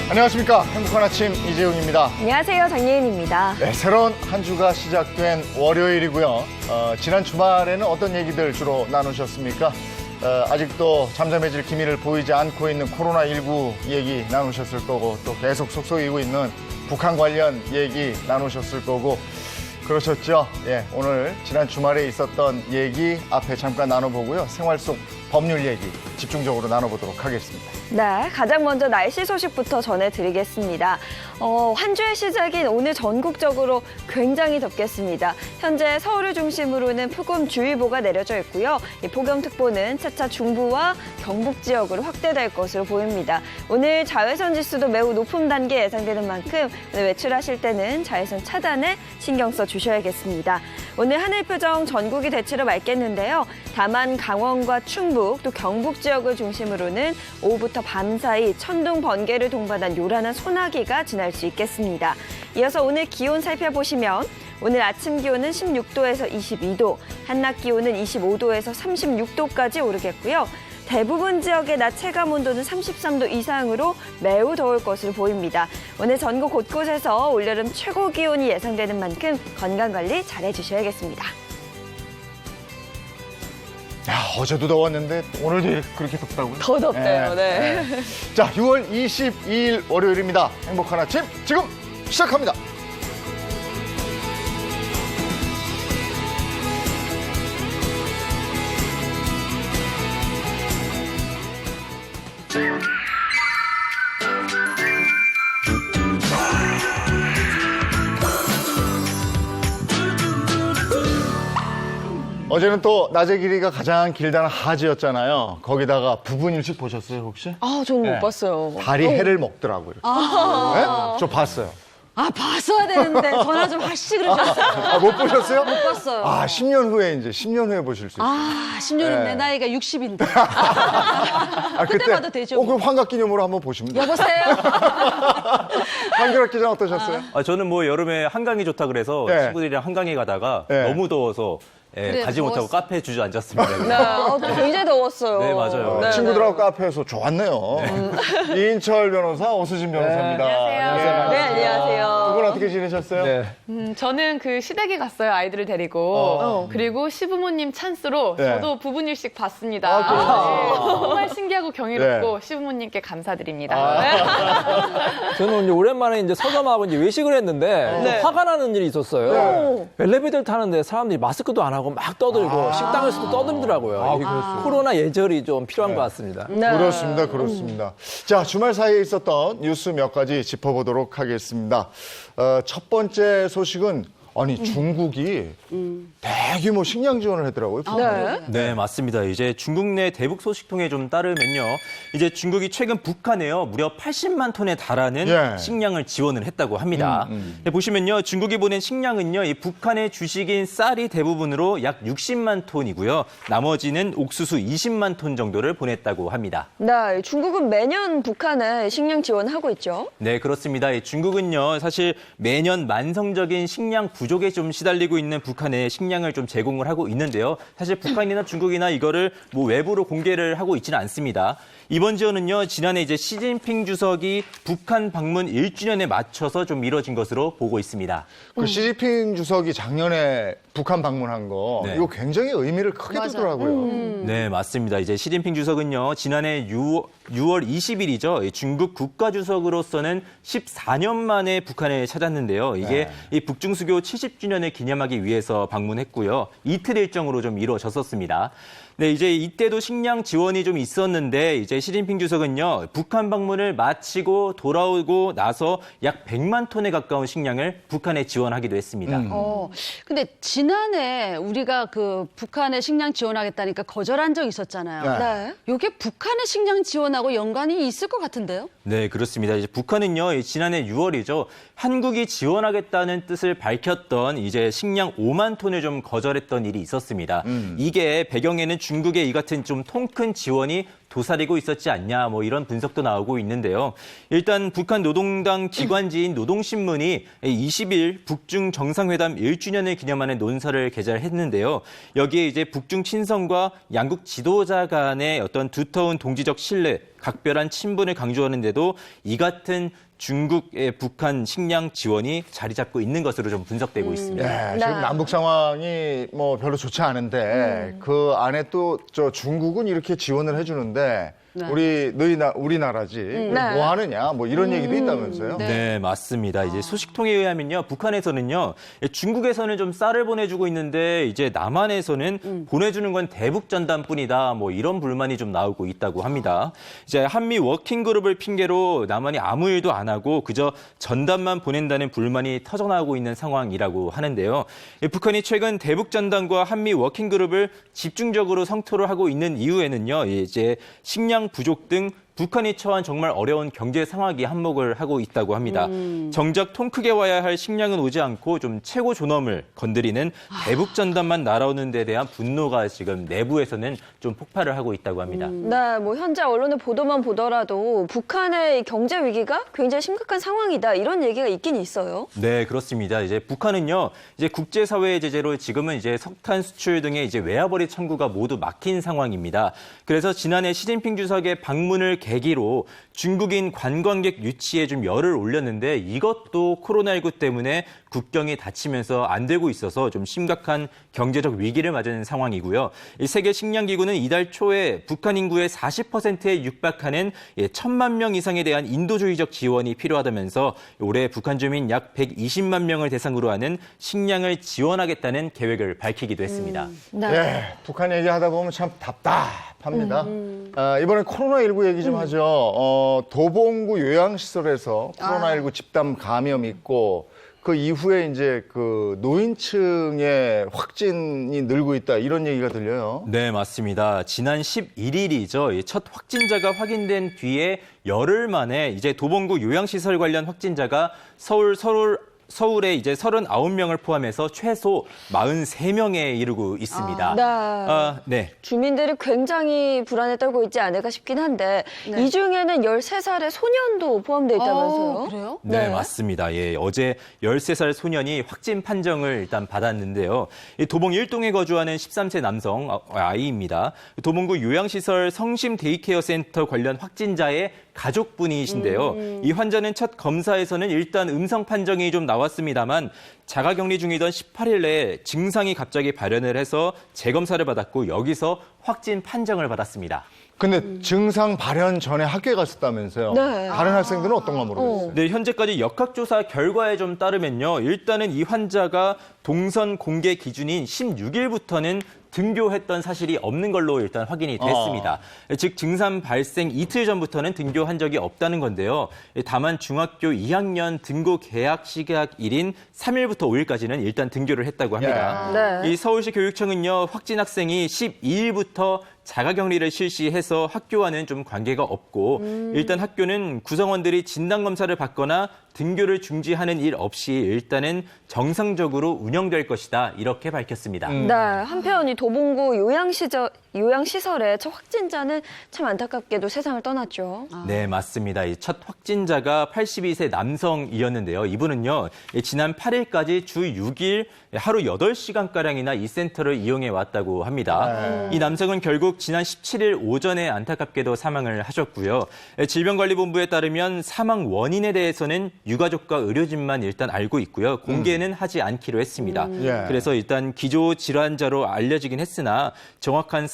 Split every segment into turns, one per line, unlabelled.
안녕하십니까. 행복한 아침 이재용입니다.
안녕하세요. 장예은입니다.
네, 새로운 한 주가 시작된 월요일이고요. 지난 주말에는 어떤 얘기들 주로 나누셨습니까? 아직도 잠잠해질 기미를 보이지 않고 있는 코로나19 얘기 나누셨을 거고, 또 계속 속속이고 있는 북한 관련 얘기 나누셨을 거고, 그러셨죠? 예, 오늘 지난 주말에 있었던 얘기 앞에 잠깐 나눠보고요. 생활 속 법률 얘기 집중적으로 나눠보도록 하겠습니다.
네, 가장 먼저 날씨 소식부터 전해드리겠습니다. 한 주의 시작인 오늘 전국적으로 굉장히 덥겠습니다. 현재 서울을 중심으로는 폭염주의보가 내려져 있고요. 이 폭염특보는 차차 중부와 경북 지역으로 확대될 것으로 보입니다. 오늘 자외선 지수도 매우 높은 단계 예상되는 만큼 외출하실 때는 자외선 차단에 신경 써 주셔야겠습니다. 오늘 하늘 표정 전국이 대체로 맑겠는데요. 다만 강원과 충북 또 경북 지역을 중심으로는 오후부터 밤 사이 천둥 번개를 동반한 요란한 소나기가 지날 수 있겠습니다. 이어서 오늘 기온 살펴보시면 오늘 아침 기온은 16도에서 22도, 한낮 기온은 25도에서 36도까지 오르겠고요. 대부분 지역의 낮 체감 온도는 33도 이상으로 매우 더울 것으로 보입니다. 오늘 전국 곳곳에서 올여름 최고 기온이 예상되는 만큼 건강관리 잘해주셔야겠습니다.
야, 어제도 더웠는데 오늘도 그렇게 덥다고요?
더 덥대요. 네.
자, 6월 22일 월요일입니다. 행복한 아침 지금 시작합니다. 어제는 또 낮의 길이가 가장 길다는 하지였잖아요. 거기다가 부분 일식 보셨어요, 혹시?
아, 저는 못 봤어요.
달이 해를 먹더라고요. 네? 저 봤어요.
아, 봤어야 되는데 전화 좀 하시지 그러셨어요.
아, 못 보셨어요?
못 봤어요.
아, 10년 후에 보실 수 있어요.
아, 10년이면
네.
내 나이가 60인데.
그때
봐도 되죠.
그럼 환갑 기념으로 한번 보시면 돼요.
여보세요?
한결 기자 어떠셨어요?
저는 뭐 여름에 한강이 좋다 그래서
네.
친구들이랑 한강에 가다가
네.
너무 더워서
그래,
가지 못하고
더웠어.
카페에 주저앉았습니다.
네, 굉장히 더웠어요.
네, 맞아요.
네,
친구들하고 카페에서 좋았네요. 이인철 변호사, 오수진 변호사입니다.
안녕하세요.
네, 안녕하세요.
두 분 어떻게 지내셨어요?
네.
저는 그 시댁에 갔어요. 아이들을 데리고. 그리고 시부모님 찬스로
네.
저도 부분 일식 봤습니다.
아, 그래요?
네, 정말 신기하고 경이롭고 시부모님께 감사드립니다.
저는 이제 오랜만에 이제 서점하고 이제 외식을 했는데
네.
화가 나는 일이 있었어요. 엘리베이터를 타는데 사람들이 마스크도 안 하고 막 떠들고 식당에서도 떠들더라고요. 이 코로나 예절이 좀 필요한 것 같습니다.
네.
그렇습니다. 자, 주말 사이에 있었던 뉴스 몇 가지 짚어보도록 하겠습니다. 첫 번째 소식은 중국이 대규모 식량 지원을 하더라고요.
네.
네, 맞습니다. 이제 중국 내 대북 소식통에 좀 따르면요. 이제 중국이 최근 북한에요. 무려 80만 톤에 달하는
예.
식량을 지원을 했다고 합니다. 네, 보시면요. 중국이 보낸 식량은요. 이 북한의 주식인 쌀이 대부분으로 약 60만 톤이고요. 나머지는 옥수수 20만 톤 정도를 보냈다고 합니다.
네, 중국은 매년 북한에 식량 지원하고 있죠.
네, 그렇습니다. 이 중국은요, 사실 매년 만성적인 식량 부족에 좀 시달리고 있는 북한에 식량을 좀 제공을 하고 있는데요. 사실 북한이나 중국이나 이거를 뭐 외부로 공개를 하고 있지는 않습니다. 이번 지원은요, 지난해 이제 시진핑 주석이 북한 방문 1주년에 맞춰서 좀 이뤄진 것으로 보고 있습니다.
그 시진핑 주석이 작년에 북한 방문한 거
네.
이거 굉장히 의미를 크게 두더라고요.
네, 맞습니다. 이제 시진핑 주석은요, 지난해 6월 20일이죠. 중국 국가주석으로서는 14년 만에 북한에 찾았는데요. 이게 이 북중수교 70주년을 기념하기 위해서 방문했고요. 이틀 일정으로 좀 이루어졌었습니다. 네, 이제 이때도 식량 지원이 좀 있었는데 이제 시진핑 주석은요, 북한 방문을 마치고 돌아오고 나서 약 100만 톤에 가까운 식량을 북한에 지원하기도 했습니다.
근데 지난해 우리가 그 북한에 식량 지원하겠다니까 거절한 적 있었잖아요.
네.
이게 북한의 식량 지원하고 연관이 있을 것 같은데요?
네, 그렇습니다. 이제 북한은요, 지난해 6월이죠. 한국이 지원하겠다는 뜻을 밝혔던 이제 식량 5만 톤을 좀 거절했던 일이 있었습니다. 이게 배경에는 중국의 이 같은 좀 통 큰 지원이 도사리고 있었지 않냐 뭐 이런 분석도 나오고 있는데요. 일단 북한 노동당 기관지인 노동신문이 20일 북중 정상회담 1주년을 기념하는 논설을 게재했는데요. 여기에 이제 북중 친선과 양국 지도자 간의 어떤 두터운 동지적 신뢰, 각별한 친분을 강조하는데도 이 같은 중국의 북한 식량 지원이 자리 잡고 있는 것으로 좀 분석되고 있습니다.
예, 지금 남북 상황이 뭐 별로 좋지 않은데 그 안에 또 저 중국은 이렇게 지원을 해주는데 우리나라지 뭐 하느냐 뭐 이런 얘기도 있다면서요?
네, 맞습니다. 이제 소식통에 의하면요, 북한에서는요, 중국에서는 좀 쌀을 보내주고 있는데 이제 남한에서는 보내주는 건 대북 전단뿐이다. 뭐 이런 불만이 좀 나오고 있다고 합니다. 이제 한미 워킹 그룹을 핑계로 남한이 아무 일도 안 하고 그저 전단만 보낸다는 불만이 터져나오고 있는 상황이라고 하는데요. 북한이 최근 대북 전단과 한미 워킹 그룹을 집중적으로 성토를 하고 있는 이유에는요, 이제 식량 부족 등 북한이 처한 정말 어려운 경제 상황이 한몫을 하고 있다고 합니다. 정작 통 크게 와야 할 식량은 오지 않고 좀 최고 존엄을 건드리는 대북 전단만 날아오는 데 대한 분노가 지금 내부에서는 좀 폭발을 하고 있다고 합니다.
네, 뭐 현재 언론의 보도만 보더라도 북한의 경제 위기가 굉장히 심각한 상황이다 이런 얘기가 있긴 있어요.
네, 그렇습니다. 이제 북한은요, 이제 국제사회의 제재로 지금은 이제 석탄 수출 등의 이제 외화벌이 청구가 모두 막힌 상황입니다. 그래서 지난해 시진핑 주석의 방문을 계기로 중국인 관광객 유치에 좀 열을 올렸는데 이것도 코로나19 때문에 국경이 닫히면서 안 되고 있어서 좀 심각한 경제적 위기를 맞은 상황이고요. 이 세계식량기구는 이달 초에 북한 인구의 40%에 육박하는 1,000만 명 이상에 대한 인도주의적 지원이 필요하다면서 올해 북한 주민 약 120만 명을 대상으로 하는 식량을 지원하겠다는 계획을 밝히기도 했습니다.
네.
예, 북한 얘기하다 보면 참 답답합니다. 이번에 코로나19 얘기 좀 하죠. 도봉구 요양시설에서 코로나19 집단 감염 있고 그 이후에 이제 그 노인층의 확진이 늘고 있다 이런 얘기가 들려요.
네, 맞습니다. 지난 11일이죠. 첫 확진자가 확인된 뒤에 열흘 만에 이제 도봉구 요양시설 관련 확진자가 서울에 이제 39명을 포함해서 최소 43명에 이르고 있습니다. 네.
주민들이 굉장히 불안에 떨고 있지 않을까 싶긴 한데 이 중에는 13살의 소년도 포함되어 있다면서요?
그래요?
네, 맞습니다. 예, 어제 13살 소년이 확진 판정을 일단 받았는데요. 이 도봉 1동에 거주하는 13세 남성 아이입니다. 도봉구 요양시설 성심 데이케어 센터 관련 확진자의 가족분이신데요. 이 환자는 첫 검사에서는 일단 음성 판정이 좀 나왔습니다만 자가격리 중이던 18일 내에 증상이 갑자기 발현을 해서 재검사를 받았고 여기서 확진 판정을 받았습니다.
근데 증상 발현 전에 학교에 갔었다면서요?
네.
다른 학생들은 어떤가 모르겠어요.
네, 현재까지 역학조사 결과에 좀 따르면요. 일단은 이 환자가 동선 공개 기준인 16일부터는 등교했던 사실이 없는 걸로 일단 확인이 됐습니다. 즉 증상 발생 이틀 전부터는 등교한 적이 없다는 건데요. 다만 중학교 2학년 등고 개학 시각일인 3일부터 5일까지는 일단 등교를 했다고 합니다.
네.
이 서울시 교육청은요. 확진 학생이 12일부터 자가격리를 실시해서 학교와는 좀 관계가 없고 일단 학교는 구성원들이 진단검사를 받거나 등교를 중지하는 일 없이 일단은 정상적으로 운영될 것이다 이렇게 밝혔습니다.
네, 한편 이 도봉구 요양시설의 첫 확진자는 참 안타깝게도 세상을 떠났죠.
네, 맞습니다. 이 첫 확진자가 82세 남성이었는데요. 이분은요, 지난 8일까지 주 6일 하루 8시간가량이나 이 센터를 이용해 왔다고 합니다. 이 남성은 결국 지난 17일 오전에 안타깝게도 사망을 하셨고요. 질병관리본부에 따르면 사망 원인에 대해서는 유가족과 의료진만 일단 알고 있고요. 공개는 하지 않기로 했습니다. 그래서 일단 기조질환자로 알려지긴 했으나 정확한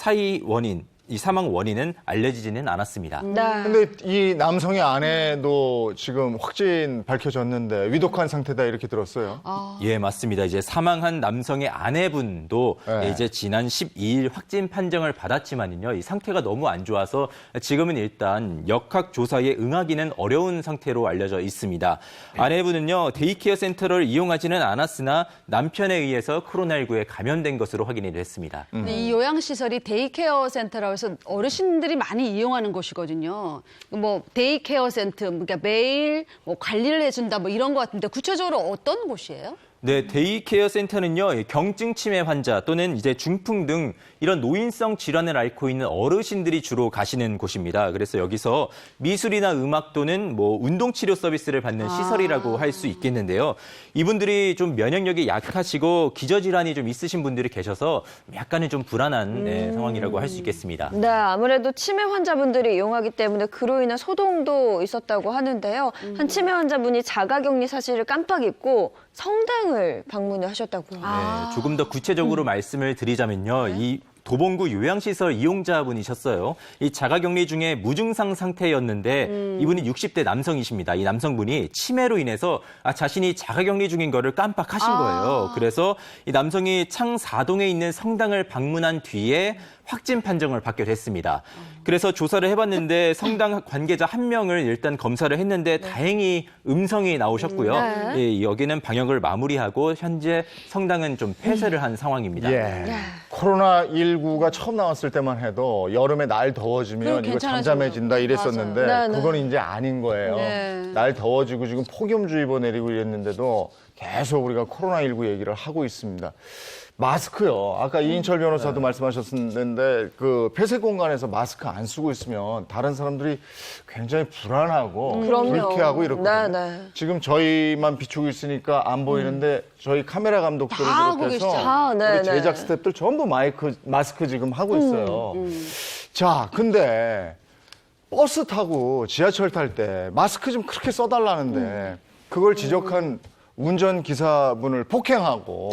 이 사망 원인은 알려지지는 않았습니다.
근데 이 남성의 아내도 지금 확진 밝혀졌는데 위독한 상태다 이렇게 들었어요.
예, 맞습니다. 이제 사망한 남성의 아내분도 이제 지난 12일 확진 판정을 받았지만요. 이 상태가 너무 안 좋아서 지금은 일단 역학 조사에 응하기는 어려운 상태로 알려져 있습니다. 아내분은요, 데이케어 센터를 이용하지는 않았으나 남편에 의해서 코로나19에 감염된 것으로 확인이 됐습니다.
이 요양시설이 데이케어 센터라고 해서 어르신들이 많이 이용하는 곳이거든요. 뭐 데이케어 센터, 그러니까 매일 뭐 관리를 해준다 뭐 이런 것 같은데 구체적으로 어떤 곳이에요?
네, 데이케어 센터는요, 경증 치매 환자 또는 이제 중풍 등 이런 노인성 질환을 앓고 있는 어르신들이 주로 가시는 곳입니다. 그래서 여기서 미술이나 음악 또는 뭐 운동 치료 서비스를 받는 시설이라고 할 수 있겠는데요. 이분들이 좀 면역력이 약하시고 기저질환이 좀 있으신 분들이 계셔서 약간은 좀 불안한 상황이라고 할 수 있겠습니다.
네, 아무래도 치매 환자분들이 이용하기 때문에 그로 인한 소동도 있었다고 하는데요. 한 치매 환자분이 자가격리 사실을 깜빡 잊고 성당을 방문을 하셨다고요.
네, 조금 더 구체적으로 말씀을 드리자면요. 이 도봉구 요양시설 이용자분이셨어요. 이 자가격리 중에 무증상 상태였는데 이분이 60대 남성이십니다. 이 남성분이 치매로 인해서 자신이 자가격리 중인 거를 깜빡하신 거예요. 그래서 이 남성이 창사동에 있는 성당을 방문한 뒤에 확진 판정을 받게 됐습니다. 그래서 조사를 해봤는데 성당 관계자 한 명을 일단 검사를 했는데 다행히 음성이 나오셨고요. 예, 여기는 방역을 마무리하고 현재 성당은 좀 폐쇄를 한 상황입니다.
예. 코로나19가 처음 나왔을 때만 해도 여름에 날 더워지면 이거 잠잠해진다 이랬었는데 그건 이제 아닌 거예요. 날 더워지고 지금 폭염주의보 내리고 이랬는데도 계속 우리가 코로나19 얘기를 하고 있습니다. 마스크요. 아까 이인철 변호사도 말씀하셨는데 그 폐쇄 공간에서 마스크 안 쓰고 있으면 다른 사람들이 굉장히 불안하고 불쾌하고 이렇거든요. 지금 저희만 비추고 있으니까 안 보이는데 저희 카메라 감독들을 비롯해서 우리 제작 스태프들 전부 마스크 지금 하고 있어요. 자, 근데 버스 타고 지하철 탈 때 마스크 좀 그렇게 써달라는데 그걸 지적한 운전기사분을 폭행하고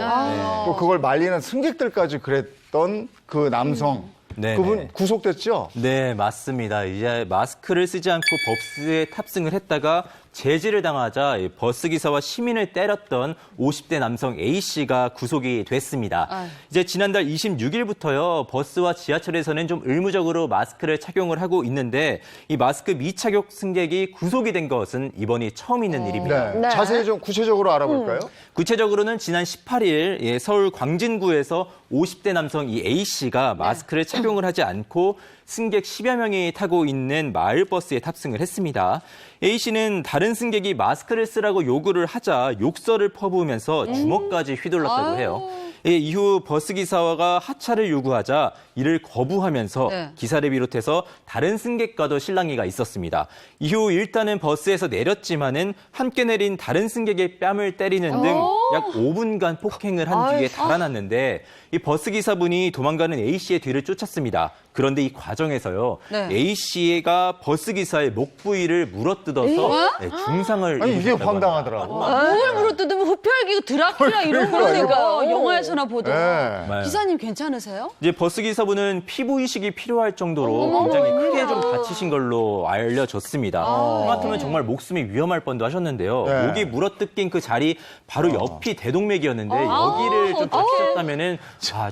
또 그걸 말리는 승객들까지 그랬던 그 남성 그분 구속됐죠?
네, 맞습니다. 이제 마스크를 쓰지 않고 버스에 탑승을 했다가 제지를 당하자 버스기사와 시민을 때렸던 50대 남성 A씨가 구속이 됐습니다. 이제 지난달 26일부터요, 버스와 지하철에서는 좀 의무적으로 마스크를 착용을 하고 있는데 이 마스크 미착용 승객이 구속이 된 것은 이번이 처음 있는 일입니다.
네. 자세히 좀 구체적으로 알아볼까요?
구체적으로는 지난 18일 서울 광진구에서 50대 남성 이 A씨가 마스크를 착용을 하지 않고 승객 10여 명이 타고 있는 마을버스에 탑승을 했습니다. A씨는 다른 승객이 마스크를 쓰라고 요구를 하자 욕설을 퍼부으면서 주먹까지 휘둘렀다고 해요. 이후 버스기사가 하차를 요구하자 이를 거부하면서 기사를 비롯해서 다른 승객과도 실랑이가 있었습니다. 이후 일단은 버스에서 내렸지만은 함께 내린 다른 승객의 뺨을 때리는 등 약 5분간 폭행을 한 뒤에 달아났는데 이 버스기사분이 도망가는 A씨의 뒤를 쫓았습니다. 그런데 이 과정에서요. A씨가 버스기사의 목 부위를 물어뜯어서 중상을
아니, 이게
입혔다고
황당하더라고.
뭘 물어뜯으면 흡혈귀 드라큘라 이런 거니까 영화에서나 보던.
네.
기사님 괜찮으세요?
이제 버스기사분은 피부 이식이 필요할 정도로 굉장히 크게 좀 다치신 걸로 알려졌습니다. 하마터면 정말 목숨이 위험할 뻔도 하셨는데요.
네.
목이 물어뜯긴 그 자리 바로 옆이 대동맥이었는데 여기를 좀 다치셨다면은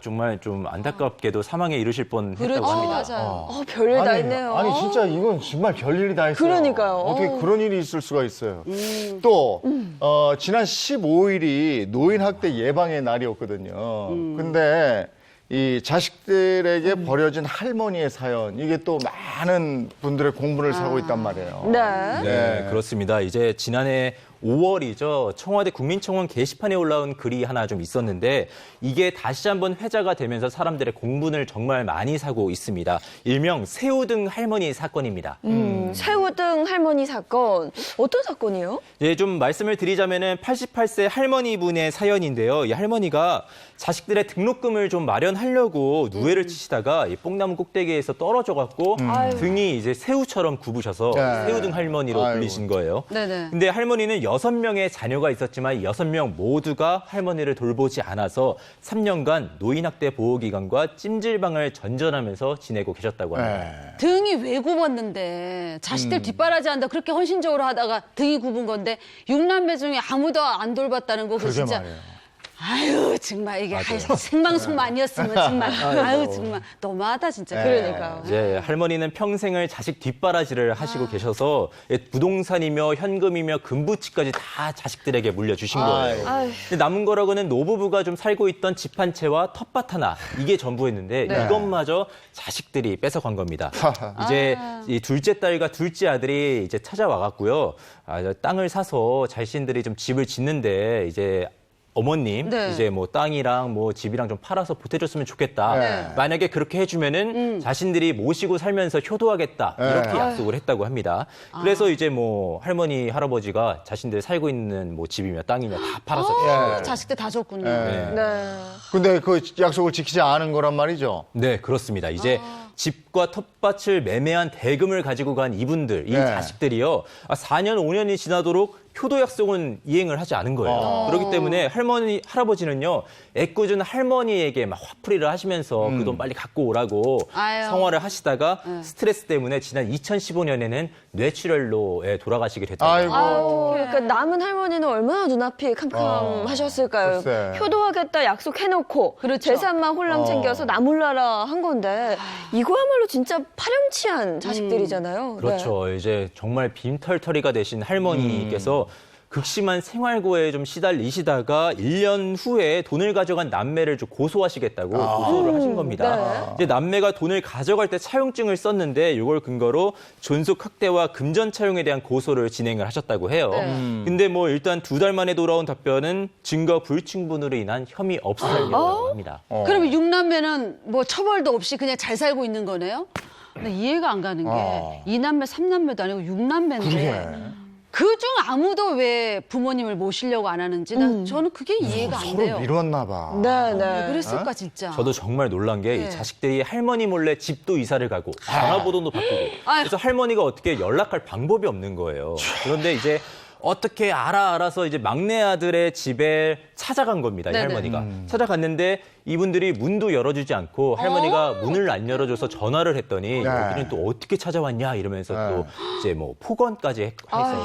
정말 좀 안타깝게도 사망에 이르실 뻔했다고 합니다.
맞아요.
별일 다 있네요.
아니 진짜 이건 정말 별일이 다 있어요.
그러니까요.
어떻게 그런 일이 있을 수가 있어요. 또 지난 15일이 노인 학대 예방의 날이었거든요. 근데 이 자식들에게 버려진 할머니의 사연 이게 또 많은 분들의 공분을 사고 있단 말이에요.
네, 그렇습니다. 이제 지난해 5월이죠. 청와대 국민청원 게시판에 올라온 글이 하나 좀 있었는데 이게 다시 한번 회자가 되면서 사람들의 공분을 정말 많이 사고 있습니다. 일명 새우등 할머니 사건입니다.
새우등 할머니 사건 어떤 사건이에요?
예, 좀 말씀을 드리자면은 88세 할머니분의 사연인데요. 이 할머니가 자식들의 등록금을 좀 마련하려고 누에를 치시다가 이 뽕나무 꼭대기에서 떨어져갖고 등이 이제 새우처럼 굽으셔서 새우등 할머니로 불리신 거예요.
네네.
근데 할머니는 6명의 자녀가 있었지만 이 6명 모두가 할머니를 돌보지 않아서 3년간 노인학대 보호기관과 찜질방을 전전하면서 지내고 계셨다고 합니다.
등이 왜 굽었는데 자식들 뒷바라지 한다 그렇게 헌신적으로 하다가 등이 굽은 건데 6남매 중에 아무도 안 돌봤다는 거 그거
그러게
진짜
말이에요.
아유 정말 이게 생방송 아니었으면 정말 아유 정말 너무하다 진짜.
그러니까요.
이제 할머니는 평생을 자식 뒷바라지를 하시고 계셔서 부동산이며 현금이며 금부치까지 다 자식들에게 물려주신 거예요. 근데 남은 거라고는 노부부가 좀 살고 있던 집 한 채와 텃밭 하나 이게 전부였는데 이것마저 자식들이 뺏어간 겁니다. 이제 이 둘째 딸과 둘째 아들이 이제 찾아와갖고요. 땅을 사서 자신들이 좀 집을 짓는데 이제 어머님
네.
이제 뭐 땅이랑 뭐 집이랑 좀 팔아서 보태줬으면 좋겠다.
네.
만약에 그렇게 해주면은 자신들이 모시고 살면서 효도하겠다 이렇게
네.
약속을 했다고 합니다. 그래서 이제 뭐 할머니 할아버지가 자신들 살고 있는 뭐 집이며 땅이며 다 팔아서 주신 거죠.
자식들 다 줬군요.
네.
네.
근데 그 약속을 지키지 않은 거란 말이죠.
네, 그렇습니다. 이제 집과 텃밭을 매매한 대금을 가지고 간 이분들, 이
네.
자식들이요. 4년, 5년이 지나도록 효도 약속은 이행을 하지 않은 거예요. 그렇기 때문에 할머니, 할아버지는요, 애꿎은 할머니에게 막 화풀이를 하시면서 그 돈 빨리 갖고 오라고
아유.
성화를 하시다가 스트레스 때문에 지난 2015년에는 뇌출혈로 돌아가시게 됐다고
아이고.
합니다.
그러니까 남은 할머니는 얼마나 눈앞이 캄캄하셨을까요?
글쎄.
효도하겠다 약속해놓고
그렇죠.
재산만 홀랑 챙겨서 나몰라라 한 건데 이거야말로 진짜 파렴치한 자식들이잖아요. 네.
그렇죠. 이제 정말 빈털터리가 되신 할머니께서 극심한 생활고에 좀 시달리시다가 1년 후에 돈을 가져간 남매를 좀 고소하시겠다고 고소를 하신 겁니다.
네.
이제 남매가 돈을 가져갈 때 차용증을 썼는데 이걸 근거로 존속 학대와 금전 차용에 대한 고소를 진행을 하셨다고 해요. 근데 뭐 일단 2달 만에 돌아온 답변은 증거 불충분으로 인한 혐의 없음이라고 합니다.
그러면 6남매는 뭐 처벌도 없이 그냥 잘 살고 있는 거네요? 근데 이해가 안 가는 게 2남매, 3남매도 아니고 6남매인데 그중 아무도 왜 부모님을 모시려고 안 하는지 저는 그게 이해가 안
서로
돼요.
미뤘나 봐.
네,
왜
네.
그랬을까 진짜.
저도 정말 놀란 게 이 자식들이 할머니 몰래 집도 이사를 가고 전화번호도 바꾸고 그래서 할머니가 어떻게 연락할 방법이 없는 거예요. 그런데 이제 어떻게 알아서 이제 막내 아들의 집에 찾아간 겁니다. 이
네네.
할머니가. 찾아갔는데 이분들이 문도 열어주지 않고 할머니가 문을 안 열어줘서 전화를 했더니 여기는 또 어떻게 찾아왔냐 이러면서 또 이제 뭐 폭언까지 해서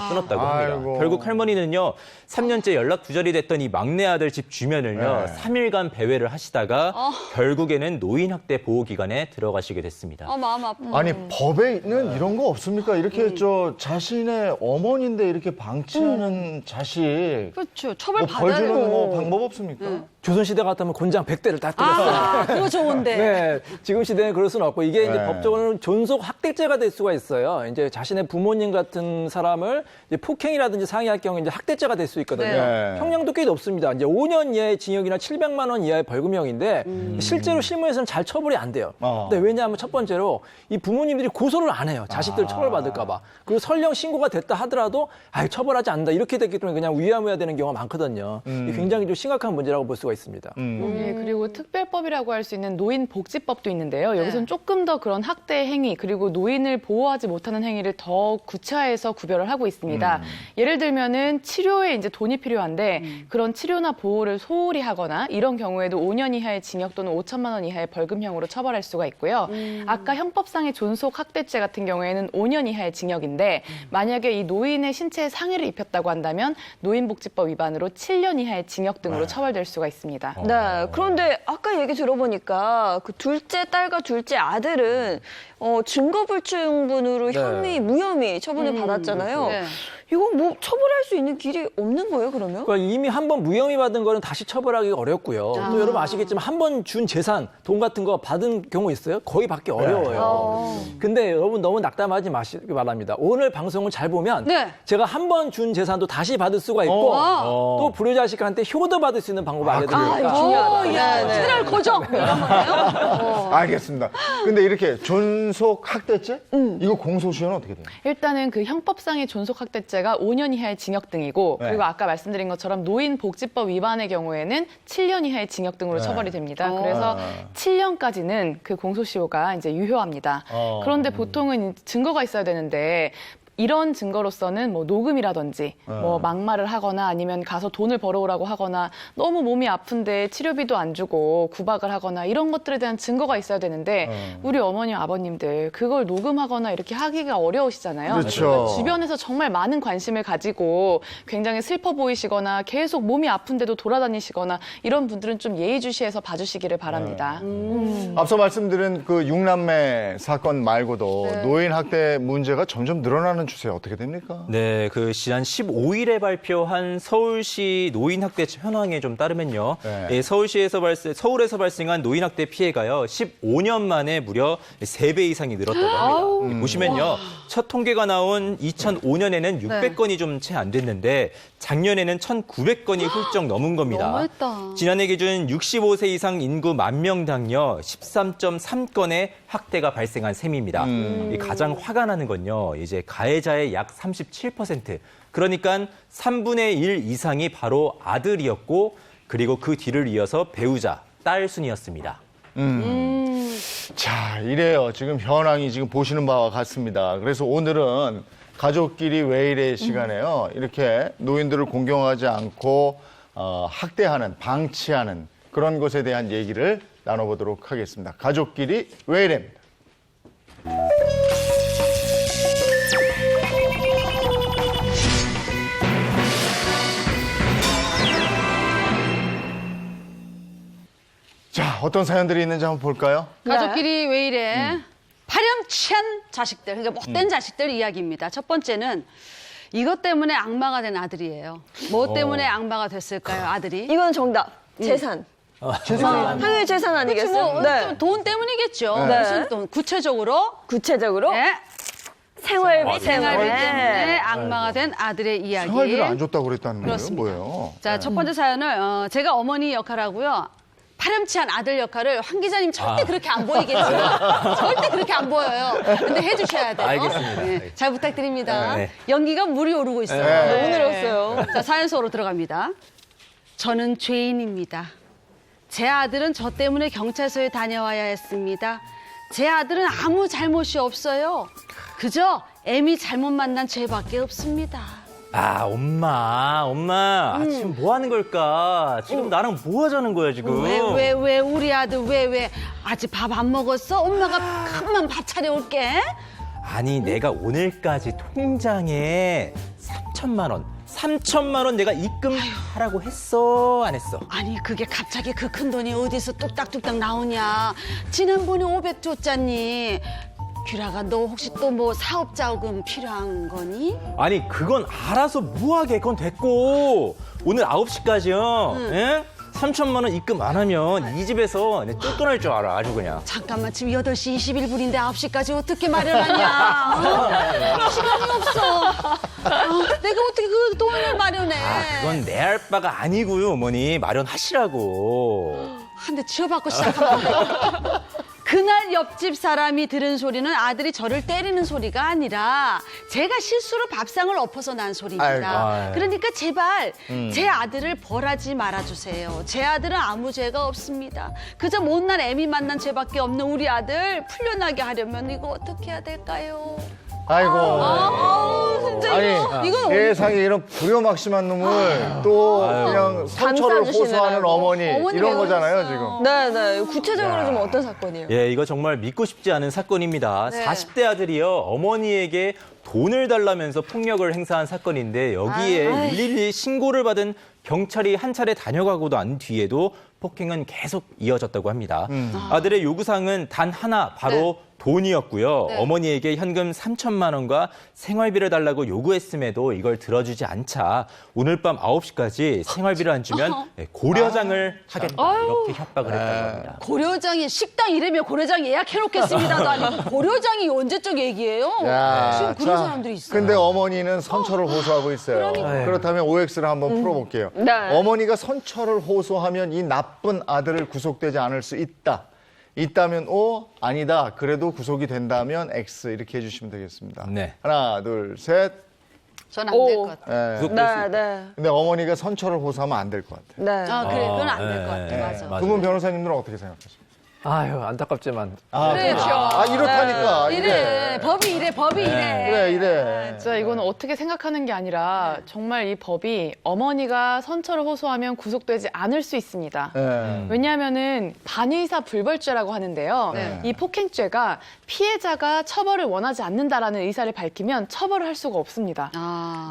끊었다고 합니다.
아이고.
결국 할머니는요 3년째 연락 두절이 됐던 이 막내 아들 집 주변을요 3일간 배회를 하시다가 결국에는 노인학대 보호기관에 들어가시게 됐습니다.
마음 아파.
아니 법에는 이런 거 없습니까? 이렇게 저 자신의 어머니인데 이렇게 방치하는 자식
그렇죠. 처벌
뭐
받아야
벌 주는
되고.
뭐 방법 없습니까?
조선시대 같으면 곤장 100대를 다 때렸어요.
그거 좋은데.
네, 지금 시대는 그럴 수는 없고 이게 이제
네.
법적으로는 존속 학대죄가 될 수가 있어요. 이제 자신의 부모님 같은 사람을 이제 폭행이라든지 상해할 경우 이제 학대죄가 될 수 있거든요.
네.
형량도 꽤 높습니다. 이제 5년 이하의 징역이나 700만 원 이하의 벌금형인데 실제로 실무에서는 잘 처벌이 안 돼요. 근데 왜냐하면 첫 번째로 이 부모님들이 고소를 안 해요. 자식들 처벌받을까 봐. 그리고 설령 신고가 됐다 하더라도 처벌하지 않는다. 이렇게 됐기 때문에 그냥 위야무야 되는 경우가 많거든요. 이게 굉장히 좀 심각한 문제라고 볼 수가 있습니다.
네, 그리고 특별법이라고 할 수 있는 노인복지법도 있는데요. 여기서는 조금 더 그런 학대 행위 그리고 노인을 보호하지 못하는 행위를 더 구체화해서 구별을 하고 있습니다. 예를 들면은 치료에 이제 돈이 필요한데 그런 치료나 보호를 소홀히 하거나 이런 경우에도 5년 이하의 징역 또는 5천만 원 이하의 벌금형으로 처벌할 수가 있고요. 아까 형법상의 존속 학대죄 같은 경우에는 5년 이하의 징역인데 만약에 이 노인의 신체에 상해를 입혔다고 한다면 노인복지법 위반으로 7년 이하의 징역 등으로 처벌될 수가 있습니다.
네, 그런데 아까 얘기 들어보니까 그 둘째 딸과 둘째 아들은 증거불충분으로 혐의, 무혐의 처분을 받았잖아요.
네.
이거 뭐 처벌할 수 있는 길이 없는 거예요, 그러면?
그러니까 이미 한 번 무혐의 받은 거는 다시 처벌하기가 어렵고요. 또 여러분 아시겠지만 한 번 준 재산, 돈 같은 거 받은 경우 있어요? 거의 받기 어려워요. 근데 여러분 너무 낙담하지 마시기 바랍니다. 오늘 방송을 잘 보면
네.
제가 한 번 준 재산도 다시 받을 수가 있고 또 불효자식한테 효도 받을 수 있는 방법을 알려드리니까.
중요하다. 채널 고정 이런 거예요.
알겠습니다. 근데 이렇게 존속 학대죄? 이거 공소시효는 어떻게 돼요?
일단은 그 형법상의 존속학대죄가 5년 이하의 징역 등이고 그리고 아까 말씀드린 것처럼 노인복지법 위반의 경우에는 7년 이하의 징역 등으로 처벌이 됩니다. 그래서 7년까지는 그 공소시효가 이제 유효합니다. 그런데 보통은 증거가 있어야 되는데 이런 증거로서는 뭐 녹음이라든지 뭐 막말을 하거나 아니면 가서 돈을 벌어오라고 하거나 너무 몸이 아픈데 치료비도 안 주고 구박을 하거나 이런 것들에 대한 증거가 있어야 되는데 우리 어머님 아버님들 그걸 녹음하거나 이렇게 하기가 어려우시잖아요.
그렇죠.
그러니까 주변에서 정말 많은 관심을 가지고 굉장히 슬퍼 보이시거나 계속 몸이 아픈데도 돌아다니시거나 이런 분들은 좀 예의주시해서 봐주시기를 바랍니다.
앞서 말씀드린 그 6남매 사건 말고도 노인 학대 문제가 점점 늘어나는 관련 추세 어떻게 됩니까?
네, 그 지난 15일에 발표한 서울시 노인학대 현황에 좀 따르면요.
네.
예, 서울에서 발생한 노인학대 피해가요. 15년 만에 무려 3배 이상이 늘었다고 합니다. 보시면요. 첫 통계가 나온 2005년에는 600건이 좀 채 안 됐는데 작년에는 1,900건이 훌쩍 넘은 겁니다.
너무했다.
지난해 기준 65세 이상 인구 10,000명당요. 13.3건의 학대가 발생한 셈입니다. 이 가장 화가 나는 건요. 이제 가해자의 약 37%. 그러니까 3분의 1 이상이 바로 아들이었고 그리고 그 뒤를 이어서 배우자, 딸 순이었습니다.
자, 이래요. 지금 현황이 지금 보시는 바와 같습니다. 그래서 오늘은 가족끼리 왜 이래 시간에요. 이렇게 노인들을 공경하지 않고 학대하는, 방치하는 그런 것에 대한 얘기를 나눠보도록 하겠습니다. 가족끼리 왜 이래입니다. 자, 어떤 사연들이 있는지 한번 볼까요?
가족끼리 왜 이래? 파렴치한 자식들, 그러니까 못된 자식들 이야기입니다. 첫 번째는 이것 때문에 악마가 된 아들이에요. 뭐 때문에 악마가 됐을까요, 아들이?
이건 정답. 재산. 상해 재산 아니겠어요?
뭐, 돈 때문이겠죠.
네.
무슨 돈? 구체적으로?
구체적으로
네.
생활비
생활비
때문에.
때문에 악마가 된 아들의 이야기.
생활비를 안 줬다고 그랬다는 거예요?
그렇습니다.
뭐예요?
자, 첫 번째 사연을 제가 어머니 역할하고요. 파렴치한 아들 역할을 황 기자님 절대 그렇게 안 보이겠지만 절대 그렇게 안 보여요. 근데 해주셔야 돼요.
알겠습니다.
네, 잘 부탁드립니다.
네.
연기가 물이 오르고 있어요.
네.
오늘 왔어요.
자, 사연 속으로 들어갑니다. 저는 죄인입니다. 제 아들은 저 때문에 경찰서에 다녀와야 했습니다. 제 아들은 아무 잘못이 없어요. 그저 애미 잘못 만난 죄밖에 없습니다.
아, 엄마, 지금 뭐 하는 걸까? 지금 나랑 뭐 하자는 거야, 지금?
왜, 우리 아들 왜? 아직 밥 안 먹었어? 엄마가 금방 밥 차려올게.
아니, 내가 오늘까지 통장에 3천만 원 내가 입금하라고 했어, 안 했어?
아니, 그게 갑자기 그 큰 돈이 어디서 뚝딱뚝딱 나오냐. 지난번에 500 줬잖니. 규라가 너 혹시 또 뭐 사업 자금 필요한 거니?
아니, 그건 알아서 뭐하게, 그건 됐고. 오늘 9시까지요, 예? 3천만 원 입금 안 하면 이 집에서 쫓겨날 줄 알아, 아주 그냥.
잠깐만, 지금 8시 21분인데 9시까지 어떻게 마련하냐? 시간이 없어. 내가 어떻게 그 돈을 마련해?
그건 내 할 바가 아니고요, 어머니. 마련하시라고.
한 대 치워받고 시작하면 그날 옆집 사람이 들은 소리는 아들이 저를 때리는 소리가 아니라 제가 실수로 밥상을 엎어서 난 소리입니다.
아이고.
그러니까 제발 제 아들을 벌하지 말아주세요. 제 아들은 아무 죄가 없습니다. 그저 못난 애미 만난 죄밖에 없는 우리 아들 풀려나게 하려면 이거 어떻게 해야 될까요?
아이고.
진짜
아니,
이건
세상에 이런 불효막심한 놈을 또 그냥 선처를
감싸주시느라고.
호소하는 어머니
어머니
이런
왜
거잖아요,
그러셨어요?
지금.
네. 구체적으로 좀 어떤 사건이에요?
예, 이거 정말 믿고 싶지 않은 사건입니다.
네.
40대 아들이요, 어머니에게 돈을 달라면서 폭력을 행사한 사건인데 여기에 112 신고를 받은 경찰이 한 차례 다녀가고 난 뒤에도 폭행은 계속 이어졌다고 합니다. 아들의 요구사항은 단 하나, 바로 돈이었고요.
네.
어머니에게 현금 3천만 원과 생활비를 달라고 요구했음에도 이걸 들어주지 않자 오늘 밤 9시까지 생활비를 안 주면 고려장을 하겠다, 이렇게 협박을 했다고 합니다.
고려장이 식당 이름에 고려장 예약해놓겠습니다도 아니고 고려장이 언제적 얘기예요?
야,
지금 그런
자,
사람들이 있어요.
근데 어머니는 선처를 호소하고 있어요. 그렇다면 OX를 한번 풀어볼게요.
네.
어머니가 선처를 호소하면 이 나쁜 아들을 구속되지 않을 수 있다. 있다면 O, 아니다. 그래도 구속이 된다면 X 이렇게 해주시면 되겠습니다.
네.
하나, 둘, 셋.
전 안 될
오.
것 같아요.
예.
구속될 수
네.
근데 어머니가 선처를 호소하면 안 될 것 같아요.
네.
아, 그래, 그건 안 될 것 같아.
네,
맞아.
맞아요.
두 분 변호사님들은 어떻게 생각하십니까?
아유, 안타깝지만.
그렇죠.
이렇다니까.
이래. 법이 이래, 법이 이래.
그래, 이래.
진짜 이거는 어떻게 생각하는 게 아니라 정말 이 법이 어머니가 선처를 호소하면 구속되지 않을 수 있습니다.
네.
왜냐하면은 반의사 불벌죄라고 하는데요.
네.
이 폭행죄가 피해자가 처벌을 원하지 않는다라는 의사를 밝히면 처벌을 할 수가 없습니다.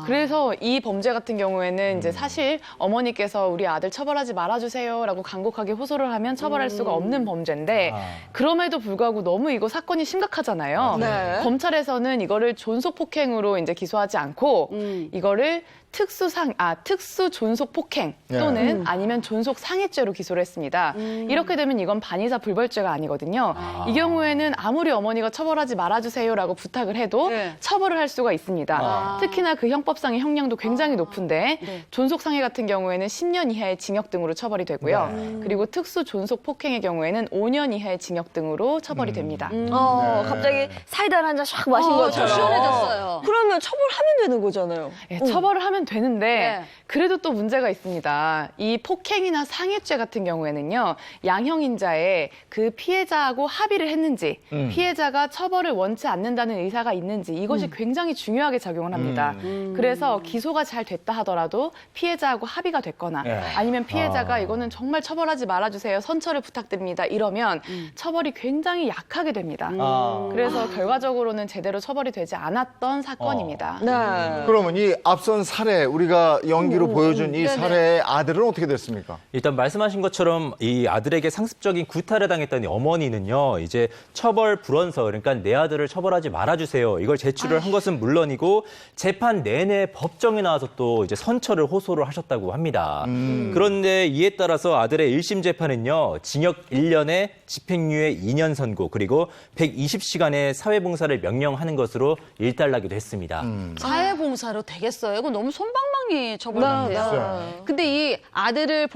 그래서 이 범죄 같은 경우에는 이제 사실 어머니께서 우리 아들 처벌하지 말아주세요라고 간곡하게 호소를 하면 처벌할 수가 없는 범죄인데 그럼에도 불구하고 너무 이거 사건이 심각하잖아요.
네.
검찰에서는 이거를 존속폭행으로 이제 기소하지 않고 이거를 특수 존속 폭행 또는 아니면 존속 상해죄로 기소를 했습니다. 이렇게 되면 이건 반의사 불벌죄가 아니거든요. 이 경우에는 아무리 어머니가 처벌하지 말아주세요라고 부탁을 해도
네.
처벌을 할 수가 있습니다. 특히나 그 형법상의 형량도 굉장히 높은데
네.
존속 상해 같은 경우에는 10년 이하의 징역 등으로 처벌이 되고요. 그리고 특수 존속 폭행의 경우에는 5년 이하의 징역 등으로 처벌이 됩니다.
갑자기 사이다를 한 잔 샥 마신 것처럼.
시원해졌어요.
그러면 처벌하면 되는 거잖아요.
예, 처벌을 하면 되는데
네.
그래도 또 문제가 있습니다. 이 폭행이나 상해죄 같은 경우에는요. 양형인자에 그 피해자하고 합의를 했는지 피해자가 처벌을 원치 않는다는 의사가 있는지 이것이 굉장히 중요하게 작용을 합니다. 그래서 기소가 잘 됐다 하더라도 피해자하고 합의가 됐거나 아니면 피해자가 이거는 정말 처벌하지 말아주세요. 선처를 부탁드립니다. 이러면 처벌이 굉장히 약하게 됩니다. 그래서 결과적으로는 제대로 처벌이 되지 않았던 사건입니다.
네.
그러면 이 앞선 사례 우리가 연기로 보여준 이 사례의 아들은 어떻게 됐습니까?
일단 말씀하신 것처럼 이 아들에게 상습적인 구타를 당했던 이 어머니는요, 이제 처벌 불원서, 그러니까 내 아들을 처벌하지 말아주세요. 이걸 제출을 한 것은 물론이고 재판 내내 법정에 나와서 또 이제 선처를 호소를 하셨다고 합니다. 그런데 이에 따라서 아들의 1심 재판은요, 징역 1년에 집행유예 2년 선고, 그리고 120시간의 사회봉사를 명령하는 것으로 일단락이 됐습니다.
사회봉사로 되겠어요? 이거 너무 솜방망이 처벌 같아요. 근데 이 아들이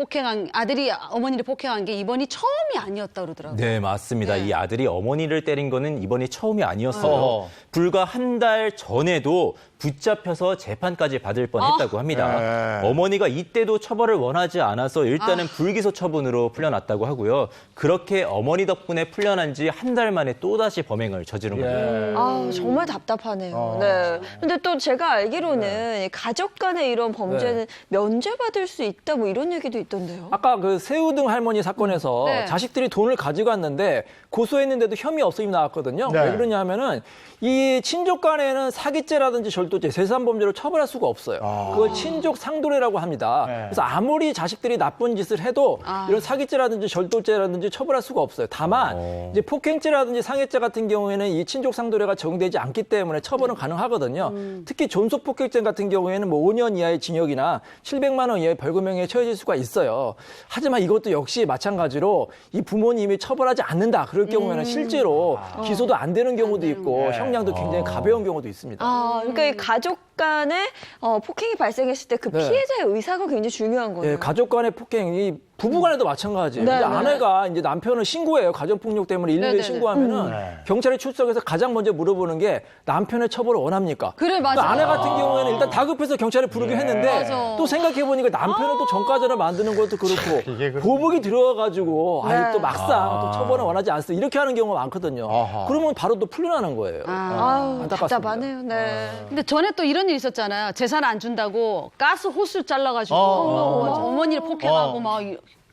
어머니를 폭행한 게 이번이 처음이 아니었다 그러더라고요.
네, 맞습니다.
네.
이 아들이 어머니를 때린 거는 이번이 처음이 아니었어요. 불과 한 달 전에도 붙잡혀서 재판까지 받을 뻔했다고 합니다. 어머니가 이때도 처벌을 원하지 않아서 일단은 불기소 처분으로 풀려났다고 하고요. 그렇게 어머니 덕분에 풀려난 지 한 달 만에 또다시 범행을 저지른 겁니다.
정말 답답하네요. 네. 근데 또 제가 알기로는 가족 간의 이런 범죄는 면죄받을 수 있다 뭐 이런 얘기도 있던데요.
아까 그 새우등 할머니 사건에서
네.
자식들이 돈을 가지고 왔는데 고소했는데도 혐의 없음이 나왔거든요.
네.
왜 그러냐면은 이 친족 간에는 사기죄라든지 절도죄, 세산범죄로 처벌할 수가 없어요. 그걸 친족 상도례라고 합니다. 그래서 아무리 자식들이 나쁜 짓을 해도 이런 사기죄라든지 절도죄라든지 처벌할 수가 없어요. 다만 이제 폭행죄라든지 상해죄 같은 경우에는 이 친족 상도례가 적용되지 않기 때문에 처벌은 가능하거든요. 특히 존속 폭행죄 같은 경우에는 뭐 5년 이하의 징역이나 700만 원 이하의 벌금형에 처해질 수가 있어요. 하지만 이것도 역시 마찬가지로 이 부모님이 처벌하지 않는다. 그럴 경우에는 실제로 기소도 안 되는 경우도 있고 형량도 굉장히 가벼운 경우도 있습니다.
그러니까 이 가족 간에 폭행이 발생했을 때 그 피해자의 의사가 굉장히 중요한 거예요.
예, 가족 간의 폭행이 부부 간에도 마찬가지예요. 이제 아내가 이제 남편을 신고해요. 가정폭력 때문에 112에 신고하면은 경찰이 출석해서 가장 먼저 물어보는 게 남편의 처벌을 원합니까?
그래, 맞아.
그러니까 아내 같은 경우에는 일단 다급해서 경찰에 부르긴 했는데
맞아.
또 생각해보니까 남편은 또 전과자를 만드는 것도 그렇고 보복이 들어와가지고 또 막상 또 처벌을 원하지 않습니다. 이렇게 하는 경우가 많거든요. 그러면 바로 또 풀려나는 거예요. 안타깝습니다.
답답하네요. 네.
근데 전에 또 이런 일 있었잖아요. 재산 안 준다고 가스 호스 잘라가지고 어머니를 폭행하고 막